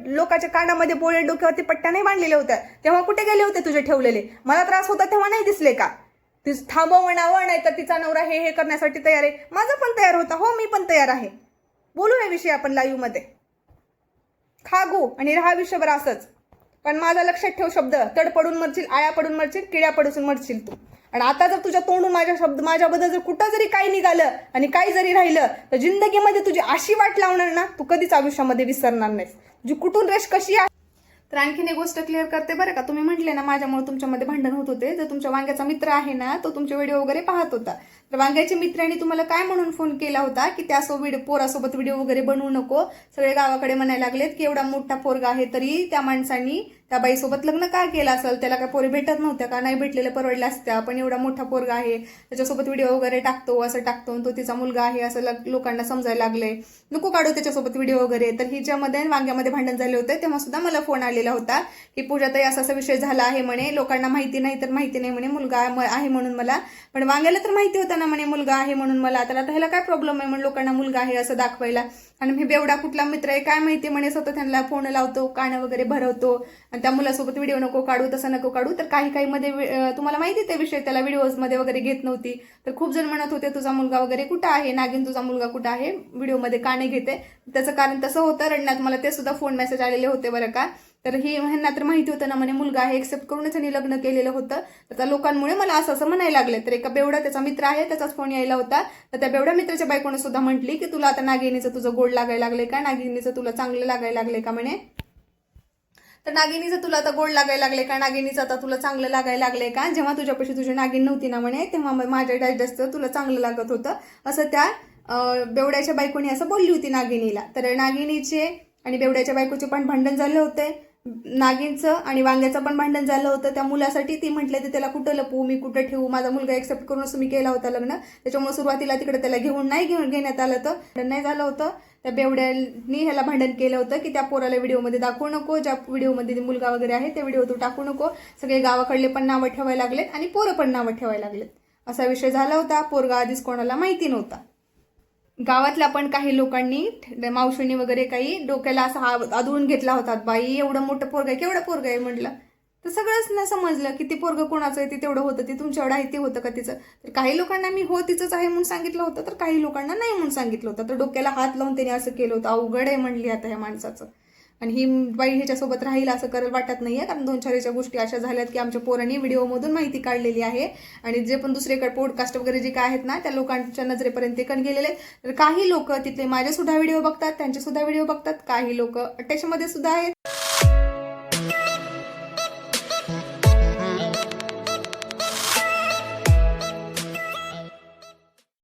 [SPEAKER 1] लोकांच्या कानामध्ये बोळे डोक्यावरती पट्ट्या नाही बांधलेल्या होत्या तेव्हा कुठे गेले होते तुझे ठेवलेले. मला त्रास होता तेव्हा नाही दिसले का. ती थांबव म्हणावं नाही तर तिचा नवरा हे करण्यासाठी तयार आहे. माझा पण तयार होता, हो मी पण तयार आहे. बोलू या विषयी आपण लाईव्ह मध्ये. खागू आणि राहा विषयभर असंच. पण माझा लक्षात ठेव शब्द, तड पडून मरशील, आळ्या पडून मरशील, किड्या पडून मरशील तू. आणि आता जर तुझ्या तोंडून माझ्याबद्दल जर कुठं जरी काही निघालं आणि काही जरी राहिलं तर जिंदगीमध्ये तुझी अशी वाट लावणार ना तू कधीच आयुष्यामध्ये विसरणार नाहीस. तुझी कुठून रेष कशी आहे. तर आणखीन एक गोष्ट क्लिअर करते बरं का. तुम्ही म्हटले ना माझ्यामुळे तुमच्यामध्ये भांडण होत होते. जर तुमच्या वांग्याचा मित्र आहे ना तो तुमचे व्हिडिओ वगैरे पाहत होता तर वांग्याच्या मित्रांनी तुम्हाला काय म्हणून फोन केला होता की त्यासोबत पोरासोबत व्हिडिओ वगैरे बनवू नको. सगळे गावाकडे म्हणायला लागलेत की एवढा मोठा पोरगा आहे तरी त्या माणसांनी त्या बाईसोबत लग्न का केलं असेल, त्याला काय पोरी भेटत नव्हत्या का, नाही भेटलेल्या परवडल्या असत्या. पण एवढा मोठा पोरगा आहे त्याच्यासोबत व्हिडिओ वगैरे टाकतो, असं टाकतो, तो तिचा मुलगा आहे असं लोकांना समजायला लागले, नको काढू त्याच्यासोबत व्हिडिओ वगैरे. तर हिच्यामध्ये वांग्यामध्ये भांडण झाले होते तेव्हा सुद्धा मला फोन आलेला होता की पूजाताई असा विषय झाला आहे म्हणे, लोकांना माहिती नाही तर माहिती नाही म्हणे, मुलगा आहे म्हणून मला. पण वांग्याला तर माहिती होतं ना म्हणे मुलगा आहे म्हणून मला. तर आता ह्याला काय प्रॉब्लेम आहे म्हणून लोकांना मुलगा आहे असं दाखवायला. आणि मी बेवडा कुठला मित्र आहे काय माहिती म्हणे, स्वतः त्यांना फोन लावतो, कानं वगैरे भरवतो आणि त्या मुलासोबत व्हिडिओ नको काढू, तसं नको काढू. तर काही मध्ये तुम्हाला माहिती ते विषय त्याला व्हिडिओजमध्ये वगैरे घेत नव्हती. तर खूप जण म्हणत होते तुझा मुलगा वगैरे कुठं आहे, नागिन तुझा मुलगा कुठं आहे, व्हिडिओमध्ये का नाही घेते. त्याचं कारण तसं होतं रडण्यात. मला ते सुद्धा फोन मेसेज आलेले होते बरं का. तर ही ह्यांना तर माहिती होतं ना म्हणे मुलगा आहे, एक्सेप्ट करूनच त्यांनी लग्न केलेलं होतं. तर त्या लोकांमुळे मला असं म्हणायला लागले. तर एका बेवडा त्याचा मित्र आहे त्याचाच फोन यायला होता. तर त्या बेवड्या मित्राच्या बायकोने सुद्धा म्हटली की तुला आता नागिनीचं तुझं गोड लागायला लागले का, नागिनीचं तुला चांगलं लागायला लागले का म्हणे. तर नागिनीचं तुला आता गोड लागायला लागले का, नागिनीचं आता तुला चांगलं लागायला लागले का, जेव्हा तुझ्यापाशी तुझी नागिन नव्हती ना म्हणे तेव्हा माझ्या डायजेस्ट तुला चांगलं लागत होतं असं त्या बेवड्याच्या बायकोनी असं बोलली होती नागिनीला. तर नागिनीचे आणि बेवड्याच्या बायकोचे पण भांडण झाले होते. नागिनचं आणि वांग्याचं पण भांडण झालं होतं त्या मुलासाठी. ती म्हटले ते त्याला कुठं लपवू, मी कुठं ठेवू, माझा मुलगा एक्सेप्ट करून असं मी केला होता लग्न. त्याच्यामुळे सुरुवातीला तिकडे त्याला घेण्यात आलं होतं, नाही झालं होतं. त्या बेवड्यांनी ह्याला भांडण केलं होतं की त्या पोराला व्हिडिओमध्ये दाखवू नको, ज्या व्हिडिओमध्ये मुलगा वगैरे आहे त्या व्हिडिओ तू टाकू नको. सगळे गावाकडले पण नावं ठेवायला लागलेत आणि पोरं पण नावं ठेवायला लागलेत. असा विषय झाला होता. पोरगा आधीच कोणाला माहिती नव्हता. गावातल्या पण काही लोकांनी मावशींनी वगैरे काही डोक्याला असा आदळून घेतला होता. बाई एवढं मोठं पोरग आहे, केवढं पोरग आहे म्हटलं. तर सगळंच नाही समजलं की ते पोरग कोणाचं आहे, ते तेवढं होतं, ते तुमच्या एवढं आहे ते होतं का तिचं. तर काही लोकांना मी हो तिचंच आहे म्हणून सांगितलं होतं, तर काही लोकांना नाही म्हणून सांगितलं होतं. तर डोक्याला हात लावून त्याने असं केलं होतं. अवघड आहे म्हणली आता ह्या माणसाचं. आणि ही बाई ह्याच्यासोबत राहील असं करायला वाटत नाहीये. कारण 2-4 गोष्टी अशा झाल्यात की आमच्या पोरांनी व्हिडिओमधून माहिती काढलेली आहे आणि जे पण दुसरीकडे पॉडकास्ट वगैरे जे काय आहेत ना त्या लोकांच्या नजरेपर्यंत ते पण गेलेले. तर काही लोक तिथले माझे सुद्धा व्हिडिओ बघतात, त्यांचे सुद्धा व्हिडिओ बघतात, काही लोक अटॅचमध्ये सुद्धा आहेत.